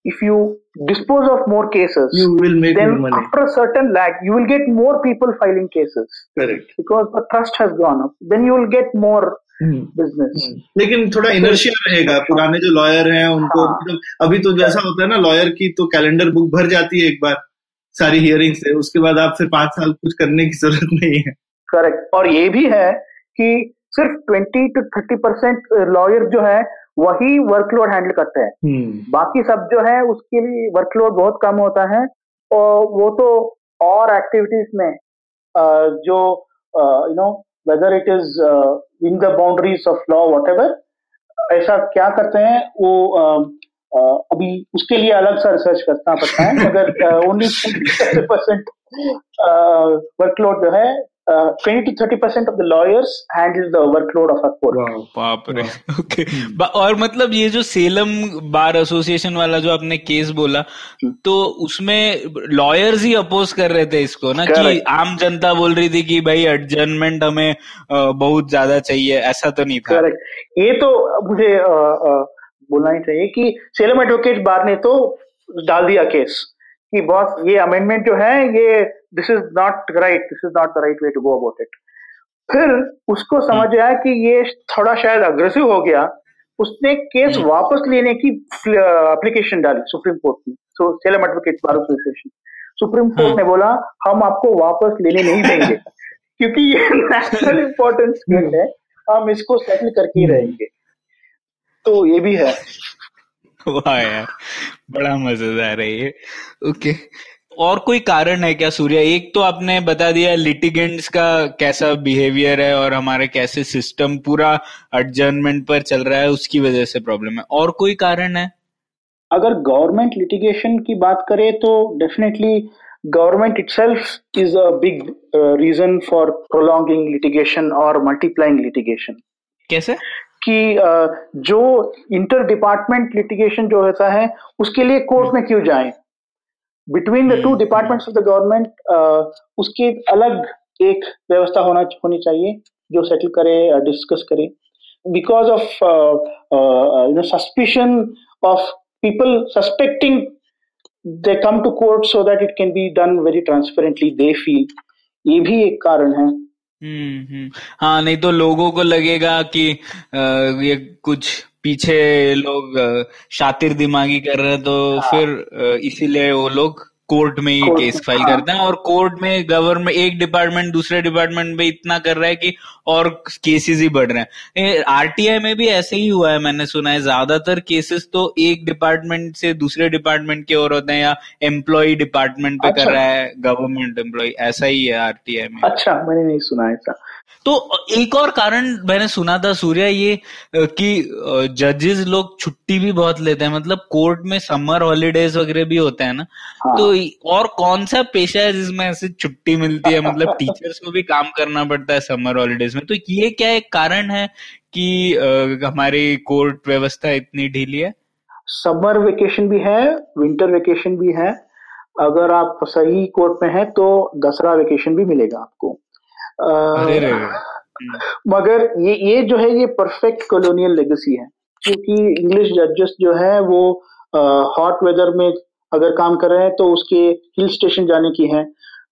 if you dispose of more cases you will make then more money. After a certain lag you will get more people filing cases, correct, because the trust has gone up, then you will get more business. लेकिन थोड़ा inertia रहेगा। पुराने जो lawyer हैं उनको अभी तो जैसा होता है ना, लॉयर की तो कैलेंडर बुक भर जाती है एक बार सारी हियरिंग से, उसके बाद आप फिर 5 साल कुछ करने की जरूरत नहीं है। करेक्ट। और ये भी है कि सिर्फ 20 to 30% लॉयर जो है वही वर्कलोड हैंडल करते हैं, बाकी सब जो है उसके लिए वर्कलोड बहुत कम होता है और वो तो और एक्टिविटीज में जो whether it is in the boundaries of law whatever ऐसा क्या करते हैं वो अभी उसके लिए अलग सा रिसर्च करना पड़ता है, मगर ओनली 30% वर्कलोड जो है 20 to 30% of the lawyers handle the workload of a court. बाप रे, ओके। और मतलब ये जो सेलम बार एसोसिएशन वाला जो आपने केस बोला, तो उसमें लॉयर्स ही अपोज कर रहे थे इसको ना, कि आम जनता बोल रही थी कि भाई एडजर्नमेंट हमें बहुत ज्यादा चाहिए, ऐसा तो नहीं था। करेक्ट। ये तो मुझे बोलना ही चाहिए कि सेलम एडवोकेट बार ने तो डाल दिया केस कि बॉस ये अमेंडमेंट जो है ये this is not right, this is not the right way to go about it. फिर उसको समझ आया कि ये थोड़ा शायद अग्रेसिव हो गया, उसने केस वापस लेने की एप्लीकेशन डाली सुप्रीम कोर्ट में। So Salem advocate bar association, supreme court ने बोला हम आपको वापस लेने नहीं देंगे क्योंकि ये नेशनल इंपॉर्टेंस केस है, हम इसको सेटल करके ही रहेंगे। तो ये भी है। वाह यार, बड़ा मजेदार है ये। ओके, और कोई कारण है क्या सूर्या? एक तो आपने बता दिया लिटिगेंट्स का कैसा बिहेवियर है और हमारे कैसे सिस्टम पूरा एडजर्नमेंट पर चल रहा है, उसकी वजह से प्रॉब्लम है। और कोई कारण है? अगर गवर्नमेंट लिटिगेशन की बात करें तो definitely government itself is a big reason for prolonging litigation or multiplying litigation. कैसे? कि जो इंटर डिपार्टमेंट लिटिगेशन जो होता है उसके लिए कोर्ट में क्यों जाएं? Between the two departments of the government उसकी अलग एक व्यवस्था होनी चाहिए जो सेटल करे, डिस्कस करे. Because of suspicion of people suspecting they come to court so that it can be done very transparently, they feel. ये भी एक कारण है. हाँ, नहीं तो लोगों को लगेगा कि ये कुछ पीछे लोग शातिर दिमागी कर रहे हैं, तो फिर इसीलिए वो लोग कोर्ट में ही केस फाइल करते हैं, और कोर्ट में गवर्नमेंट एक डिपार्टमेंट दूसरे डिपार्टमेंट में इतना कर रहा है कि और केसेस ही बढ़ रहे हैं. आरटीआई में भी ऐसे ही हुआ है, मैंने सुना है. ज्यादातर केसेस तो एक डिपार्टमेंट से दूसरे डिपार्टमेंट के ओर होते हैं, या एम्प्लॉय डिपार्टमेंट पे कर रहा है गवर्नमेंट एम्प्लॉय. ऐसा ही है आरटीआई में. अच्छा, मैंने नहीं सुना ऐसा. तो एक और कारण मैंने सुना था सूर्या, ये कि जजेस लोग छुट्टी भी बहुत लेते हैं. मतलब कोर्ट में समर हॉलीडेज वगैरह भी होते हैं ना. हाँ. तो और कौन सा पेशा है जिसमें ऐसे छुट्टी मिलती है? मतलब टीचर्स को भी काम करना पड़ता है समर हॉलीडेज में. तो ये क्या एक कारण है कि हमारी कोर्ट व्यवस्था इतनी ढीली है? समर वेकेशन भी है, विंटर वेकेशन भी है. अगर आप सही कोर्ट में हैं तो दसरा वेकेशन भी मिलेगा आपको. मगर ये जो है ये परफेक्ट कॉलोनियल लेगेसी है, क्योंकि इंग्लिश जजेस जो है वो हॉट वेदर में अगर काम कर रहे हैं तो उसके हिल स्टेशन जाने की है.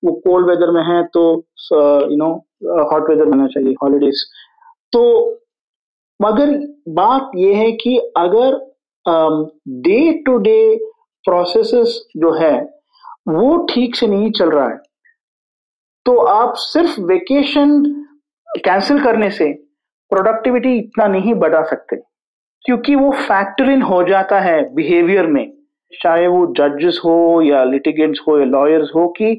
वो कोल्ड वेदर में है तो हॉट वेदर में होना चाहिए हॉलीडेज. तो मगर बात ये है कि अगर डे टू डे प्रोसेसेस जो है वो ठीक से नहीं चल रहा है तो आप सिर्फ वेकेशन कैंसिल करने से प्रोडक्टिविटी इतना नहीं बढ़ा सकते, क्योंकि वो फैक्टर इन हो जाता है बिहेवियर में, चाहे वो जजेस हो या लिटिगेंट्स हो या लॉयर्स हो, कि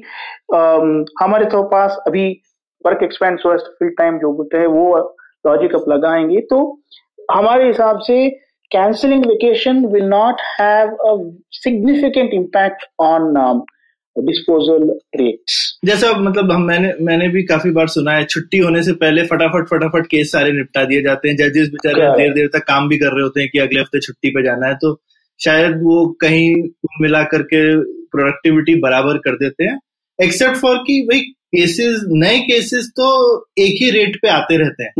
हमारे तो पास अभी वर्क एक्सपेंस फुल टाइम जो होते हैं वो लॉजिक अप लगाएंगे. तो हमारे हिसाब से cancelling vacation will not have a significant impact on disposal rates. जैसा मतलब मैंने भी काफी बार सुना है, छुट्टी होने से पहले फटाफट केस सारे निपटा दिए जाते हैं. जजेस बेचारे देर तक काम भी कर रहे होते हैं कि अगले हफ्ते छुट्टी पे जाना है, तो शायद वो कहीं मिला करके प्रोडक्टिविटी बराबर कर देते हैं. एक्सेप्ट फॉर कि भाई नए केसेस तो एक ही रेट पे आते रहते हैं.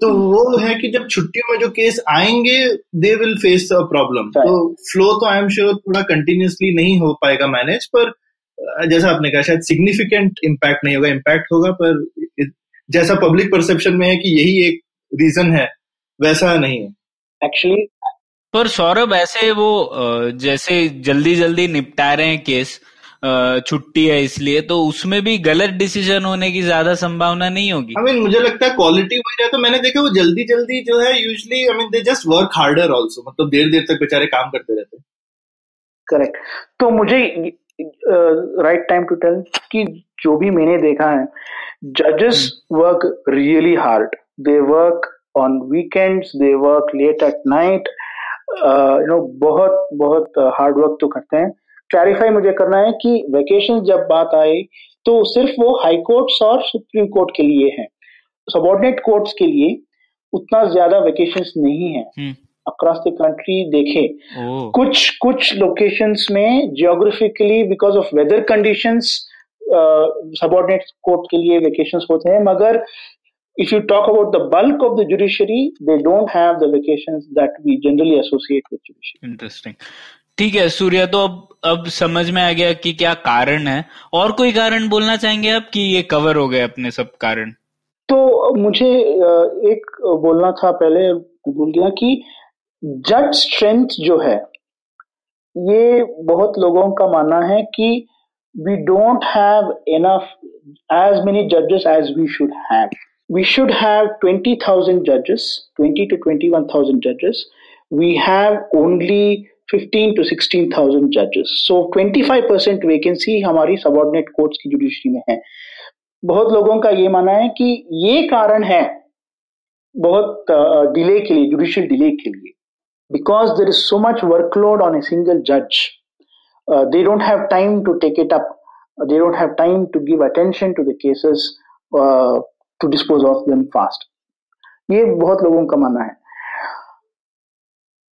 तो वो है कि जब छुट्टियों में जो केस आएंगे they will face a problem. तो फ्लो तो आई एम श्योर थोड़ा कंटिन्यूसली नहीं हो पाएगा मैनेज, पर जैसा आपने कहा शायद सिग्निफिकेंट इम्पैक्ट नहीं होगा. इम्पैक्ट होगा पर जैसा पब्लिक परसेप्शन में है कि यही एक रीजन है, वैसा नहीं है एक्चुअली. पर सौरभ, ऐसे वो जैसे जल्दी निपटा रहे हैं केस, छुट्टी है इसलिए, तो उसमें भी गलत डिसीजन होने की ज्यादा संभावना नहीं होगी. मुझे लगता है क्वालिटी वही रहता है. मैंने देखा वो जल्दी जो है usually they just work harder also. मतलब देर तक बेचारे काम करते रहते हैं. करेक्ट. तो मुझे राइट टाइम टू टेल कि जो भी मैंने देखा है, जजेस work really hard. They work on weekends, they work late at night. बहुत हार्ड वर्क तो करते हैं. क्लैरिफाई मुझे करना है कि वेकेशन जब बात आए तो सिर्फ वो हाई कोर्ट्स और सुप्रीम कोर्ट के लिए है. सबऑर्डिनेट कोर्ट्स के लिए उतना ज्यादा वेकेशंस नहीं है. अक्रॉस द कंट्री देखें, कुछ लोकेशंस में geographically because of weather conditions subordinate court के लिए वेकेशंस होते हैं, मगर if you talk about the bulk of the judiciary, they don't have the vacations that we generally associate with judiciary. Interesting. ठीक है सूर्या, तो अब समझ में आ गया कि क्या कारण है. और कोई कारण बोलना चाहेंगे आप कि ये कवर हो गए अपने सब कारण? तो मुझे एक बोलना था, पहले भूल गया, कि जज स्ट्रेंथ जो है, ये बहुत लोगों का मानना है कि we don't have enough as many judges as we should have. We should have 20,000 judges, 20 to 21,000 judges. We have only 15 to 16,000 judges. So 25% vacancy हमारी सबऑर्डिनेट कोर्ट्स की जुडिशरी में है. बहुत लोगों का ये मानना है कि ये कारण है बहुत डिले के लिए, जुडिशियल डिले के लिए, because there is so much workload on a single judge. They don't have time to take it up They don't have time to give attention to the cases to dispose of them fast. ये बहुत लोगों का मानना है.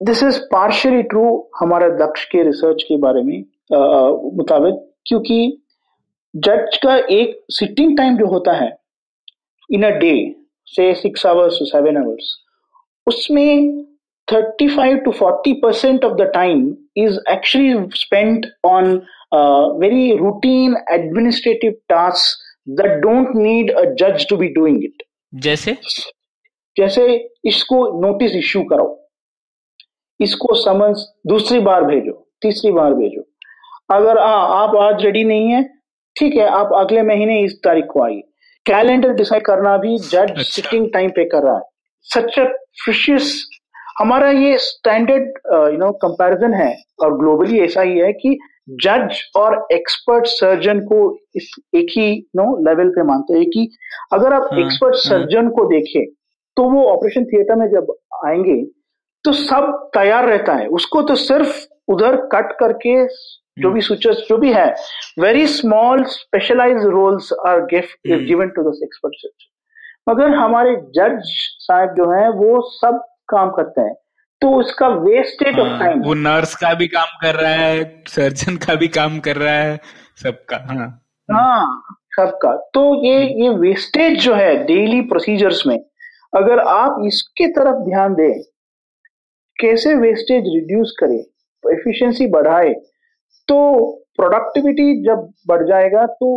This is partially true हमारे दक्ष के research के बारे में मुताबिक, क्योंकि जज का एक सिटिंग टाइम जो होता है इन अ डे, से 6 hours to 7 hours, उसमें 35 to 40% of the time is actually spent on very routine administrative tasks that don't need a judge to be doing it. जैसे इसको नोटिस इश्यू करो, इसको समन्स दूसरी बार भेजो, तीसरी बार भेजो. अगर आप आज रेडी नहीं है, ठीक है, आप अगले महीने इस तारीख को आइए. कैलेंडर डिसाइड करना भी जज सिटिंग टाइम पे कर रहा है. सच अ प्रीशियस, हमारा ये स्टैंडर्ड कंपैरिजन है और ग्लोबली ऐसा ही है कि जज और एक्सपर्ट सर्जन को इस एक ही लेवल पे मानते हैं कि अगर आप एक्सपर्ट सर्जन को देखें तो वो ऑपरेशन थिएटर में जब आएंगे तो सब तैयार रहता है. उसको तो सिर्फ उधर कट करके जो भी सुचर्स जो भी है, very small specialised roles are given to this expert surgeon. मगर हमारे जज साहब जो हैं वो सब काम करते हैं, तो उसका वेस्टेज ऑफ टाइम, वो नर्स का भी काम कर रहा है, सर्जन का भी काम कर रहा है, सबका. सबका. तो ये वेस्टेज जो है डेली प्रोसीजर्स में, अगर आप इसके तरफ ध्यान दें, कैसे वेस्टेज रिड्यूस करें, एफिशिएंसी बढ़ाए, तो प्रोडक्टिविटी जब बढ़ जाएगा तो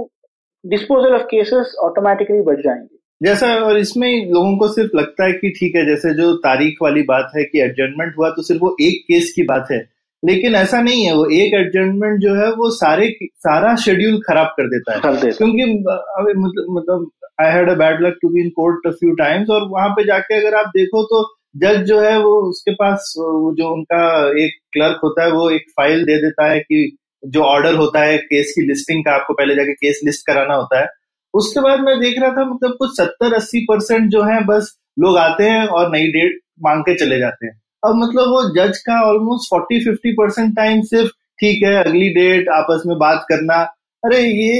डिस्पोजल ऑफ केसेस ऑटोमेटिकली बढ़ जाएंगे. जैसा, और इसमें लोगों को सिर्फ लगता है कि ठीक है, जैसे जो तारीख वाली बात है कि एडजर्नमेंट हुआ तो सिर्फ वो एक केस की बात है, लेकिन ऐसा नहीं है. वो एक एडजर्नमेंट जो है वो सारा शेड्यूल खराब कर देता है. क्योंकि मतलब I had a bad luck to be in court a few times, और वहां पे जाके अगर आप देखो तो जज जो है वो उसके पास जो उनका एक क्लर्क होता है वो एक फाइल दे देता है कि जो ऑर्डर होता है केस की लिस्टिंग का, आपको पहले जाके केस लिस्ट कराना होता है. उसके बाद मैं देख रहा था मतलब कुछ 70-80% जो है बस लोग आते हैं और नई डेट मांग के चले जाते हैं. अब मतलब वो जज का ऑलमोस्ट 40-50% टाइम सिर्फ ठीक है अगली डेट, आपस में बात करना. अरे ये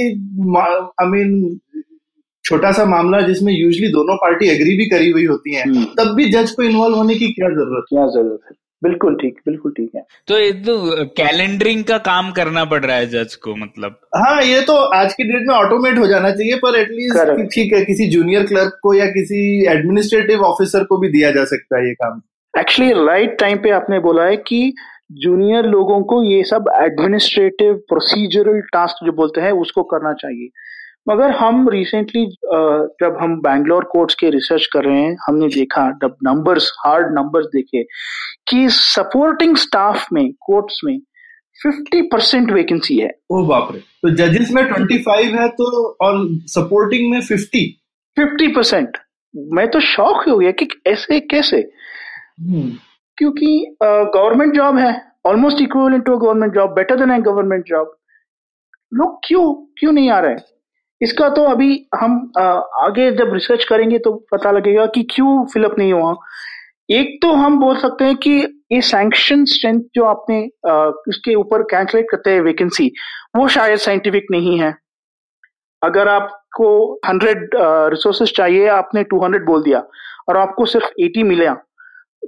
छोटा सा मामला जिसमें यूजुअली दोनों पार्टी एग्री भी करी हुई होती हैं, तब भी जज को इन्वॉल्व होने की क्या जरूरत है. बिल्कुल ठीक है. तो ये तो कैलेंडरिंग का काम करना पड़ रहा है जज को, मतलब. हाँ, ये तो आज की डेट में ऑटोमेट हो जाना चाहिए, पर एटलीस्ट ठीक है किसी जूनियर क्लर्क को या किसी एडमिनिस्ट्रेटिव ऑफिसर को भी दिया जा सकता है ये काम. एक्चुअली राइट टाइम पे आपने बोला है कि जूनियर लोगों को ये सब एडमिनिस्ट्रेटिव प्रोसीजरल टास्क जो बोलते हैं उसको करना चाहिए. मगर हम रिसेंटली जब हम बैंगलोर कोर्ट्स के रिसर्च कर रहे हैं, हमने देखा जब हार्ड नंबर्स देखे कि सपोर्टिंग स्टाफ में कोर्ट्स में 50% वैकेंसी है. ओह बाप रे. तो जजेस में 25 है तो और सपोर्टिंग में 50%. मैं तो शॉक हो गया कि ऐसे कैसे. क्योंकि गवर्नमेंट जॉब है, almost equivalent to government job, better than a government job. लोग क्यों नहीं आ रहे हैं? इसका तो अभी हम आगे जब रिसर्च करेंगे तो पता लगेगा कि क्यों फिलअप नहीं हुआ. एक तो हम बोल सकते हैं कि ये सैंक्शन स्ट्रेंथ जो आपने उसके ऊपर कैलकुलेट करते हैं वैकेंसी, वो शायद साइंटिफिक नहीं है. अगर आपको 100 रिसोर्सेज चाहिए, आपने 200 बोल दिया और आपको सिर्फ 80 मिला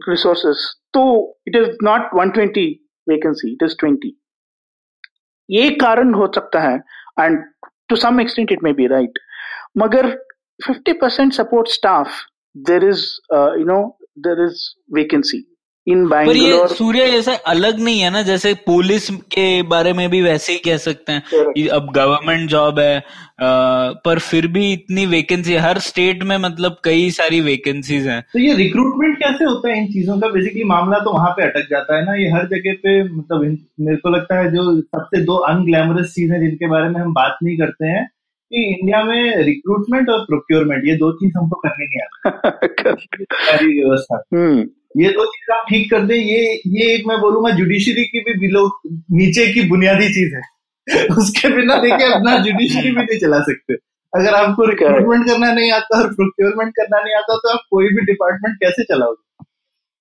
रिसोर्सेज, तो it is not 120 vacancy, it is 20. ये कारण हो सकता है, and to some extent it may be right. Magar 50% support staff, there is vacancy in Bangalore. पर ये सूर्य ऐसा अलग नहीं है ना, जैसे पुलिस के बारे में भी वैसे ही कह सकते हैं. अब गवर्नमेंट जॉब है, पर फिर भी इतनी वैकेंसी हर स्टेट में, मतलब कई सारी वैकेंसीज हैं. तो ये रिक्रूटमेंट कैसे होता है इन चीजों का? बेसिकली मामला तो वहां पे अटक जाता है ना. ये हर जगह पे, मतलब मेरे को लगता है जो सबसे 2 अनग्लैमरस चीज है जिनके बारे में हम बात नहीं करते हैं, कि इंडिया में रिक्रूटमेंट और प्रोक्योरमेंट, ये 2 चीज हमको करने नहीं आती. सारी व्यवस्था, ये 2 चीज आप ठीक कर दे, ये एक मैं बोलूंगा जुडिशरी की भी बिलो नीचे की बुनियादी चीज है. उसके बिना देखिए अपना जुडिशरी भी नहीं चला सकते. अगर आपको रिक्रूटमेंट करना नहीं आता और प्रोक्योरमेंट करना नहीं आता तो आप कोई भी डिपार्टमेंट कैसे चलाओगे?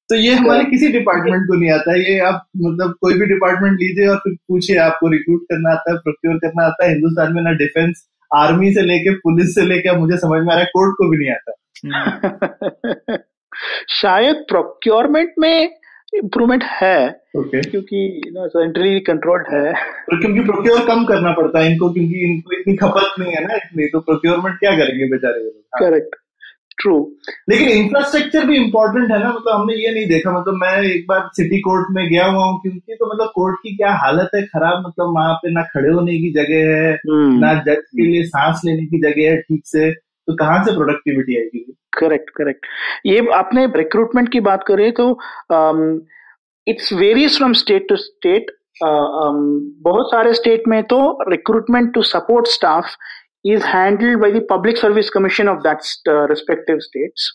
तो ये हमारे किसी डिपार्टमेंट को नहीं आता है। ये आप मतलब कोई भी डिपार्टमेंट लीजिए और फिर पूछिए आपको रिक्रूट करना आता है, प्रोक्योर करना आता है। हिंदुस्तान में ना डिफेंस, आर्मी से लेके पुलिस से लेके मुझे समझ में आ रहा है कोर्ट को भी नहीं आता। शायद प्रोक्योरमेंट में इम्प्रूवमेंट है, क्योंकि सेंट्रली कंट्रोल्ड है। क्योंकि प्रोक्योर कम करना पड़ता है इनको, क्योंकि इनको इतनी खपत नहीं है ना इतनी, तो प्रोक्योरमेंट क्या करेंगे बेचारे लोग। Correct, true. लेकिन इंफ्रास्ट्रक्चर भी इम्पोर्टेंट है ना, मतलब हमने ये नहीं देखा। मतलब मैं एक बार सिटी कोर्ट में गया हुआ हूँ, क्योंकि तो मतलब कोर्ट की क्या हालत है खराब। मतलब वहां पे ना खड़े होने की जगह है, ना जज के लिए सांस लेने की जगह है ठीक से, तो कहाँ से प्रोडक्टिविटी आएगी। करेक्ट। ये आपने रिक्रूटमेंट की बात करें तो it's varies from state to state. बहुत सारे स्टेट में तो recruitment to support staff is handled by the Public Service Commission of that respective states.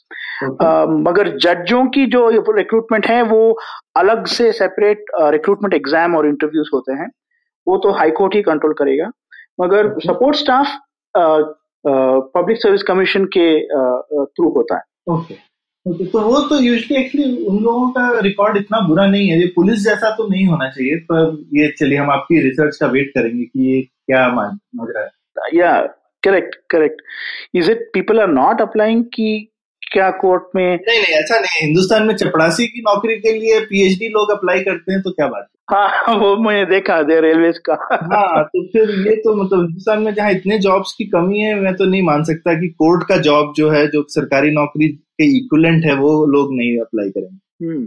मगर जजों की जो रिक्रूटमेंट है वो अलग से सेपरेट रिक्रूटमेंट एग्जाम और इंटरव्यूज होते हैं, वो तो हाई कोर्ट ही कंट्रोल करेगा। मगर support staff public service commission के थ्रू होता है। ओके, तो वो तो यूजुअली एक्चुअली उन लोगों का रिकॉर्ड इतना बुरा नहीं है। ये पुलिस जैसा तो नहीं होना चाहिए, पर ये चलिए हम आपकी रिसर्च का वेट करेंगे कि ये क्या मान रहा है। Yeah, correct. Is it people are not applying कि क्या कोर्ट में? नहीं, ऐसा नहीं। हिंदुस्तान में चपरासी की नौकरी के लिए पीएचडी लोग अप्लाई करते हैं, तो क्या बात है। हाँ, वो मैंने देखा दे रेलवेज का। हाँ, तो फिर ये तो मतलब हिंदुस्तान में जहाँ इतने जॉब्स की कमी है, मैं तो नहीं मान सकता कि कोर्ट का जॉब जो है, जो सरकारी नौकरी के इक्विवेलेंट है, वो लोग नहीं अप्लाई करेंगे।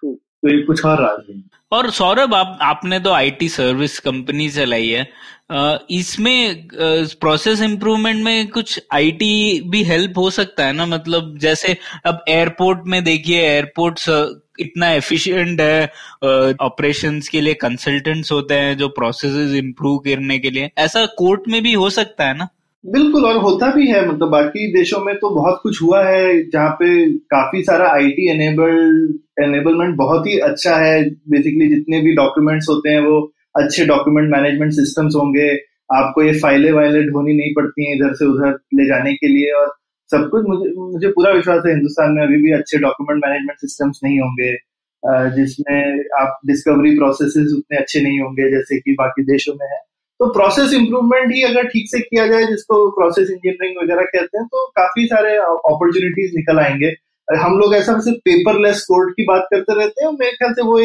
तो ये कुछ और राज नहीं। और सौरभ, आपने तो आईटी सर्विस कंपनी चलाई है, इसमें प्रोसेस इम्प्रूवमेंट में कुछ आईटी भी हेल्प हो सकता है ना? मतलब जैसे अब एयरपोर्ट में देखिए, एयरपोर्ट्स इतना एफिशिएंट है, ऑपरेशंस के लिए कंसल्टेंट्स होते हैं जो प्रोसेसेस इम्प्रूव करने के लिए। ऐसा कोर्ट में भी हो सकता है ना? बिल्कुल, और होता भी है। मतलब बाकी देशों में तो बहुत कुछ हुआ है जहाँ पे काफी सारा आईटी एनेबलमेंट बहुत ही अच्छा है। बेसिकली जितने भी डॉक्यूमेंट्स होते हैं वो अच्छे डॉक्यूमेंट मैनेजमेंट सिस्टम्स होंगे। आपको ये फाइलें ढोनी नहीं पड़ती हैं इधर से उधर ले जाने के लिए, और सब कुछ मुझे पूरा विश्वास है हिंदुस्तान में अभी भी अच्छे डॉक्यूमेंट मैनेजमेंट सिस्टम्स नहीं होंगे, जिसमें आप डिस्कवरी प्रोसेसेस उतने अच्छे नहीं होंगे जैसे कि बाकी देशों में है। तो प्रोसेस इंप्रूवमेंट ही अगर ठीक से किया जाए, जिसको प्रोसेस इंजीनियरिंग वगैरह कहते हैं, तो काफी सारे अपॉर्चुनिटीज निकल आएंगे। हम लोग ऐसा सिर्फ पेपरलेस कोड की बात करते रहते हैं, मेरे ख्याल से वो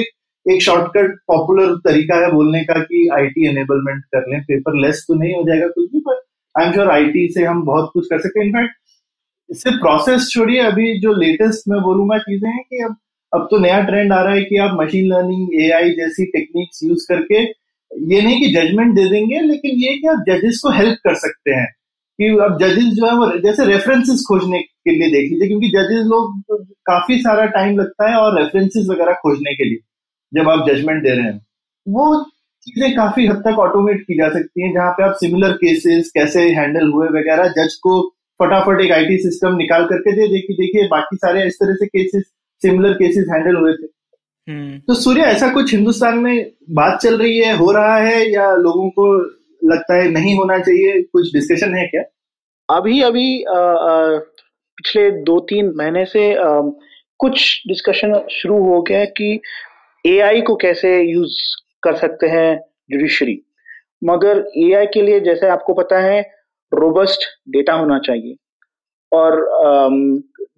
एक शॉर्टकट पॉपुलर तरीका है बोलने का कि आईटी एनेबलमेंट कर लें। पेपरलेस तो नहीं हो जाएगा कुछ भी, पर आई एम श्योर आईटी से हम बहुत कुछ कर सकते हैं। इनफैक्ट सिर्फ प्रोसेस छोड़िए, अभी जो लेटेस्ट मैं बोलूंगा चीजें हैं कि अब तो नया ट्रेंड आ रहा है कि आप मशीन लर्निंग, एआई जैसी टेक्निक्स यूज करके, ये नहीं कि जजमेंट दे देंगे, लेकिन ये कि आप जजेस को हेल्प कर सकते हैं। कि अब जजेस जो है वो जैसे रेफरेंसेस खोजने के लिए देख लीजिए, क्योंकि जजेस लोग काफी सारा टाइम लगता है और रेफरेंसेस वगैरह खोजने के लिए जब आप जजमेंट दे रहे हैं, वो चीजें काफी हद तक ऑटोमेट की जा सकती हैं। जहां पे आप सिमिलर केसेस कैसे हैंडल हुए वगैरह, जज को फटाफट एक आईटी सिस्टम निकाल करके दे देखिए बाकी सारे इस तरह से केसेस, सिमिलर केसेस हैंडल हुए थे। तो सूर्य, ऐसा कुछ हिंदुस्तान में बात चल रही है, हो रहा है, या लोगों को लगता है नहीं होना चाहिए? कुछ डिस्कशन है क्या? अभी पिछले 2-3 महीने से कुछ डिस्कशन शुरू हो गया कि एआई को कैसे यूज कर सकते हैं जुडिशरी। मगर एआई के लिए, जैसे आपको पता है, रोबस्ट डेटा होना चाहिए, और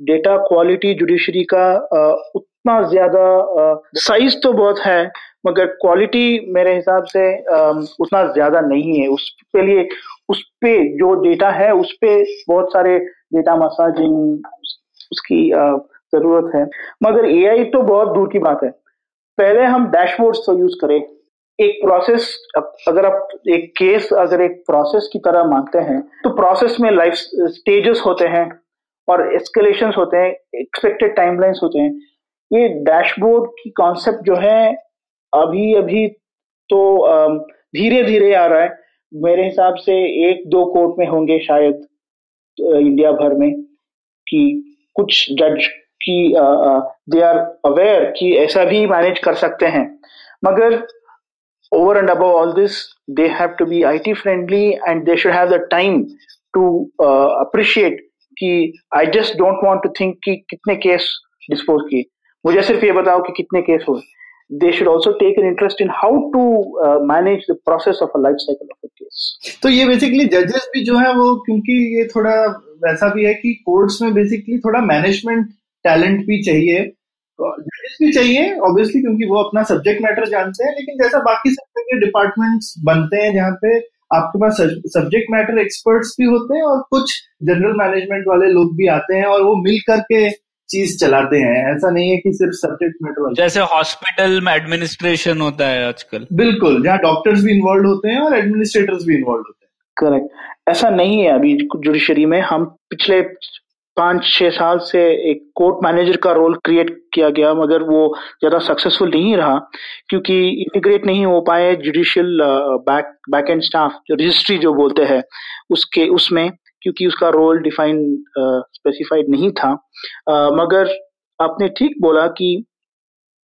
डेटा क्वालिटी जुडिशरी का उतना ज्यादा साइज तो बहुत है, मगर क्वालिटी मेरे हिसाब से उतना ज्यादा नहीं है। उस पे जो डेटा है, उस पे बहुत सारे डेटा मसाजिंग उसकी जरूरत है। मगर एआई तो बहुत दूर की बात है। पहले हम डैशबोर्ड्स तो यूज करें। एक प्रोसेस, अगर आप एक केस अगर एक प्रोसेस की तरह मानते हैं, तो प्रोसेस में लाइफ स्टेजेस होते हैं और एस्केलेशंस होते हैं, एक्सपेक्टेड टाइमलाइंस होते हैं। ये डैशबोर्ड की कॉन्सेप्ट जो है अभी तो धीरे धीरे आ रहा है। मेरे हिसाब से 1-2 कोर्ट में होंगे शायद इंडिया भर में, कि कुछ जज की दे आर अवेयर कि ऐसा भी मैनेज कर सकते हैं। मगर over and above all this, they have to be IT friendly and they should have the time to appreciate कि I just don't want to think कि कितने केस डिस्पोज किए। मुझे सिर्फ ये बताओ कि कितने केस हुए. They should also take an interest in how to manage the process of a life cycle of a case. तो ये बेसिकली जजेस भी जो है वो, क्योंकि ये थोड़ा वैसा भी है कि कोर्ट्स में बेसिकली थोड़ा मैनेजमेंट टैलेंट भी चाहिए, जजेस भी चाहिए ऑब्वियसली, क्योंकि वो अपना सब्जेक्ट मैटर जानते हैं, लेकिन जैसा बाकी सब के डिपार्टमेंट्स बनते हैं जहाँ पे आपके पास सब्जेक्ट मैटर एक्सपर्ट्स भी होते हैं और कुछ जनरल मैनेजमेंट वाले लोग भी आते हैं और वो मिल करके चीज चलाते हैं. ऐसा नहीं है कि सिर्फ सब्जेक्ट मैटर वाले, जैसे हॉस्पिटल में एडमिनिस्ट्रेशन होता है आजकल. बिल्कुल, जहाँ डॉक्टर्स भी इन्वॉल्व होते हैं और एडमिनिस्ट्रेटर्स भी इन्वॉल्व होते हैं. करेक्ट. ऐसा नहीं है अभी जुडिशरी में. हम पिछले 5-6 साल से एक कोर्ट मैनेजर का रोल क्रिएट किया गया, मगर वो ज्यादा सक्सेसफुल नहीं रहा क्योंकि इंटीग्रेट नहीं हो पाए जुडिशियल बैक एंड स्टाफ, जो रजिस्ट्री जो बोलते हैं उसमें, क्योंकि उसका रोल डिफाइन स्पेसिफाइड नहीं था. मगर आपने ठीक बोला कि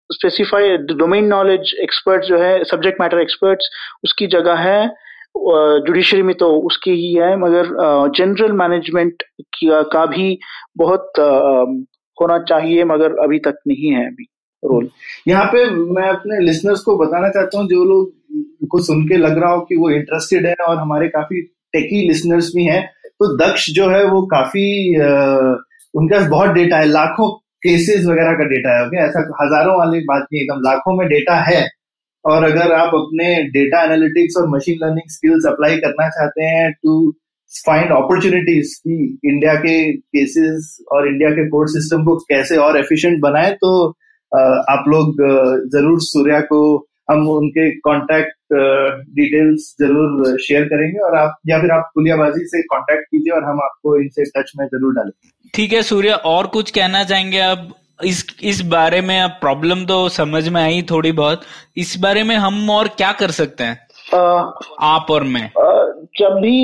स्पेसिफाइड डोमेन नॉलेज एक्सपर्ट्स जो है, सब्जेक्ट मैटर एक्सपर्ट्स, उसकी जगह है जुडिशरी में, तो उसकी ही है. मगर जनरल मैनेजमेंट का भी बहुत होना चाहिए, मगर अभी तक नहीं है अभी रोल. यहाँ पे मैं अपने लिसनर्स को बताना चाहता हूँ, जो लोग को सुन के लग रहा हो कि वो इंटरेस्टेड है, और हमारे काफी टेकी लिसनर्स भी हैं, तो दक्ष जो है वो काफी उनका बहुत डेटा है, लाखों केसेस वगैरह का डेटा है. ओके, ऐसा हजारों वाली बात नहीं, एकदम लाखों में डेटा है. और अगर आप अपने डेटा एनालिटिक्स और मशीन लर्निंग स्किल्स अप्लाई करना चाहते हैं टू फाइंड अपॉर्चुनिटीज कि इंडिया के केसेस और इंडिया के कोर्ट सिस्टम को कैसे और एफिशिएंट बनाए, तो आप लोग जरूर सूर्या को, हम उनके कांटेक्ट डिटेल्स जरूर शेयर करेंगे, और आप या फिर आप पुलियाबाजी से कांटेक्ट कीजिए और हम आपको इनसे टच में जरूर डालेंगे. ठीक है सूर्या, और कुछ कहना चाहेंगे आप इस बारे में? अब प्रॉब्लम तो समझ में आई थोड़ी बहुत, इस बारे में हम और क्या कर सकते हैं आप और मैं? जब भी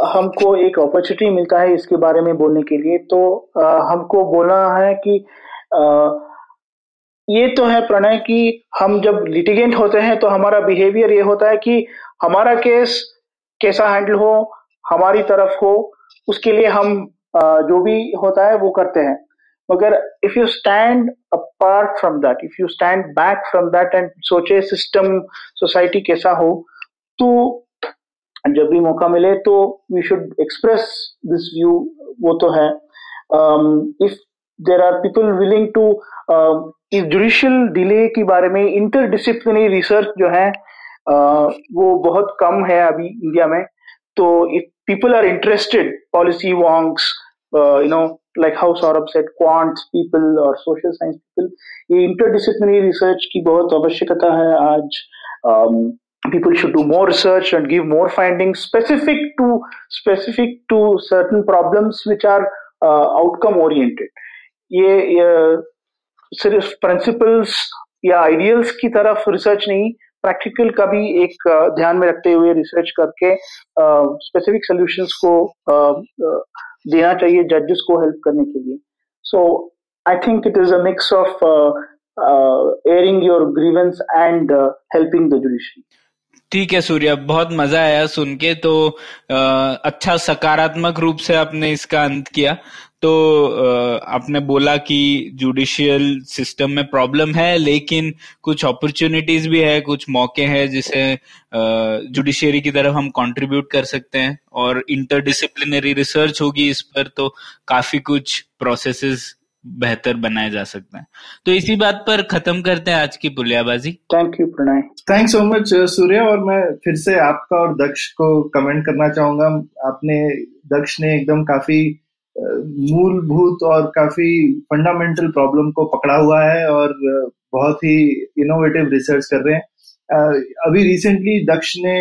हमको एक अपॉर्चुनिटी मिलता है इसके बारे में बोलने के लिए, तो हमको बोलना है कि ये तो है प्रणय कि हम जब लिटिगेंट होते हैं तो हमारा बिहेवियर ये होता है कि हमारा केस कैसा हैंडल हो, हमारी तरफ हो, उसके लिए हम जो भी होता है वो करते हैं. मगर if you stand apart from that, if you stand back from that and सोचे सिस्टम सोसाइटी कैसा हो, तो जब भी मौका मिले तो we should express this view. वो तो है. If there are people willing to, इस जुडिशियल डिले के बारे में इंटरडिसिप्लिनरी रिसर्च जो है वो बहुत कम है अभी इंडिया में. तो if people are interested, policy wonks, like how Saurabh said, quants people or social science people, ये interdisciplinary research की बहुत आवश्यकता है आज. People should do more research and give more findings specific to certain problems which are outcome oriented. ये सिर्फ principles या ideals की तरफ research नहीं, प्रैक्टिकल का भी एक ध्यान में रखते हुए रिसर्च करके स्पेसिफिक सॉल्यूशंस को देना चाहिए जजेस को हेल्प करने के लिए. So I think it is a mix of airing your grievance and helping the judiciary. ठीक है सूर्या, बहुत मजा आया सुन के. तो अच्छा सकारात्मक रूप से आपने इसका अंत किया. तो आपने बोला कि जुडिशियल सिस्टम में प्रॉब्लम है, लेकिन कुछ अपॉर्चुनिटीज भी है, कुछ मौके हैं जिसे जुडिशियरी की तरफ हम कंट्रीब्यूट कर सकते हैं, और इंटरडिसिप्लिनरी रिसर्च होगी इस पर तो काफी कुछ प्रोसेसेस बेहतर बनाए जा सकते हैं. तो इसी बात पर खत्म करते हैं आज की Puliyabaazi. Thank you Pranay. Thanks so much Surya. और मैं फिर से आपका और दक्ष को कमेंट करना चाहूंगा. दक्ष ने एकदम काफी मूलभूत और काफी फंडामेंटल प्रॉब्लम को पकड़ा हुआ है और बहुत ही इनोवेटिव रिसर्च कर रहे हैं. अभी रिसेंटली दक्ष ने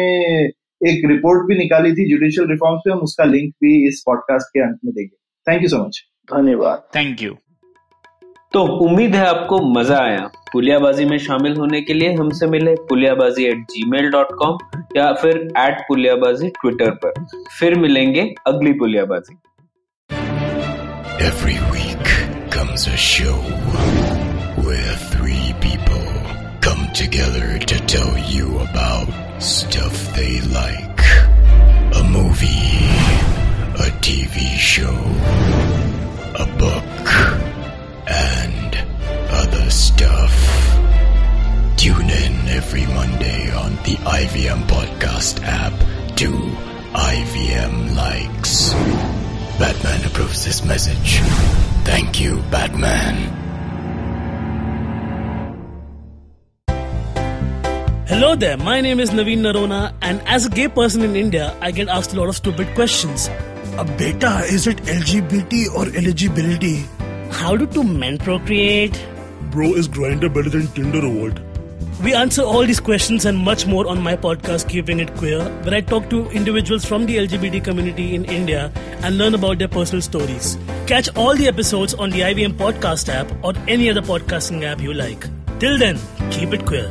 एक रिपोर्ट भी निकाली थी जुडिशियल रिफॉर्म्स पे, हम उसका लिंक भी इस पॉडकास्ट के अंत में देंगे. Thank you so much. धन्यवाद. Thank you. तो उम्मीद है आपको मजा आया. पुलियाबाजी में शामिल होने के लिए हमसे मिले puliyabazi@gmail.com या फिर @puliyabazi ट्विटर पर. फिर मिलेंगे अगली Puliyabaazi. Every week comes a show where 3 people come together to tell you about stuff they like. A movie, a TV show, a book, and other stuff. Tune in every Monday on the IVM Podcast app to IVM Likes. Batman approves this message. Thank you, Batman. Hello there, my name is Naveen Narona, and as a gay person in India, I get asked a lot of stupid questions. Beta, is it LGBT or eligibility? How do two men procreate? Bro, is Grindr better than Tinder or what? We answer all these questions and much more on my podcast, Keeping It Queer, where I talk to individuals from the LGBT community in India and learn about their personal stories. Catch all the episodes on the IVM Podcast app or any other podcasting app you like. Till then, keep it queer.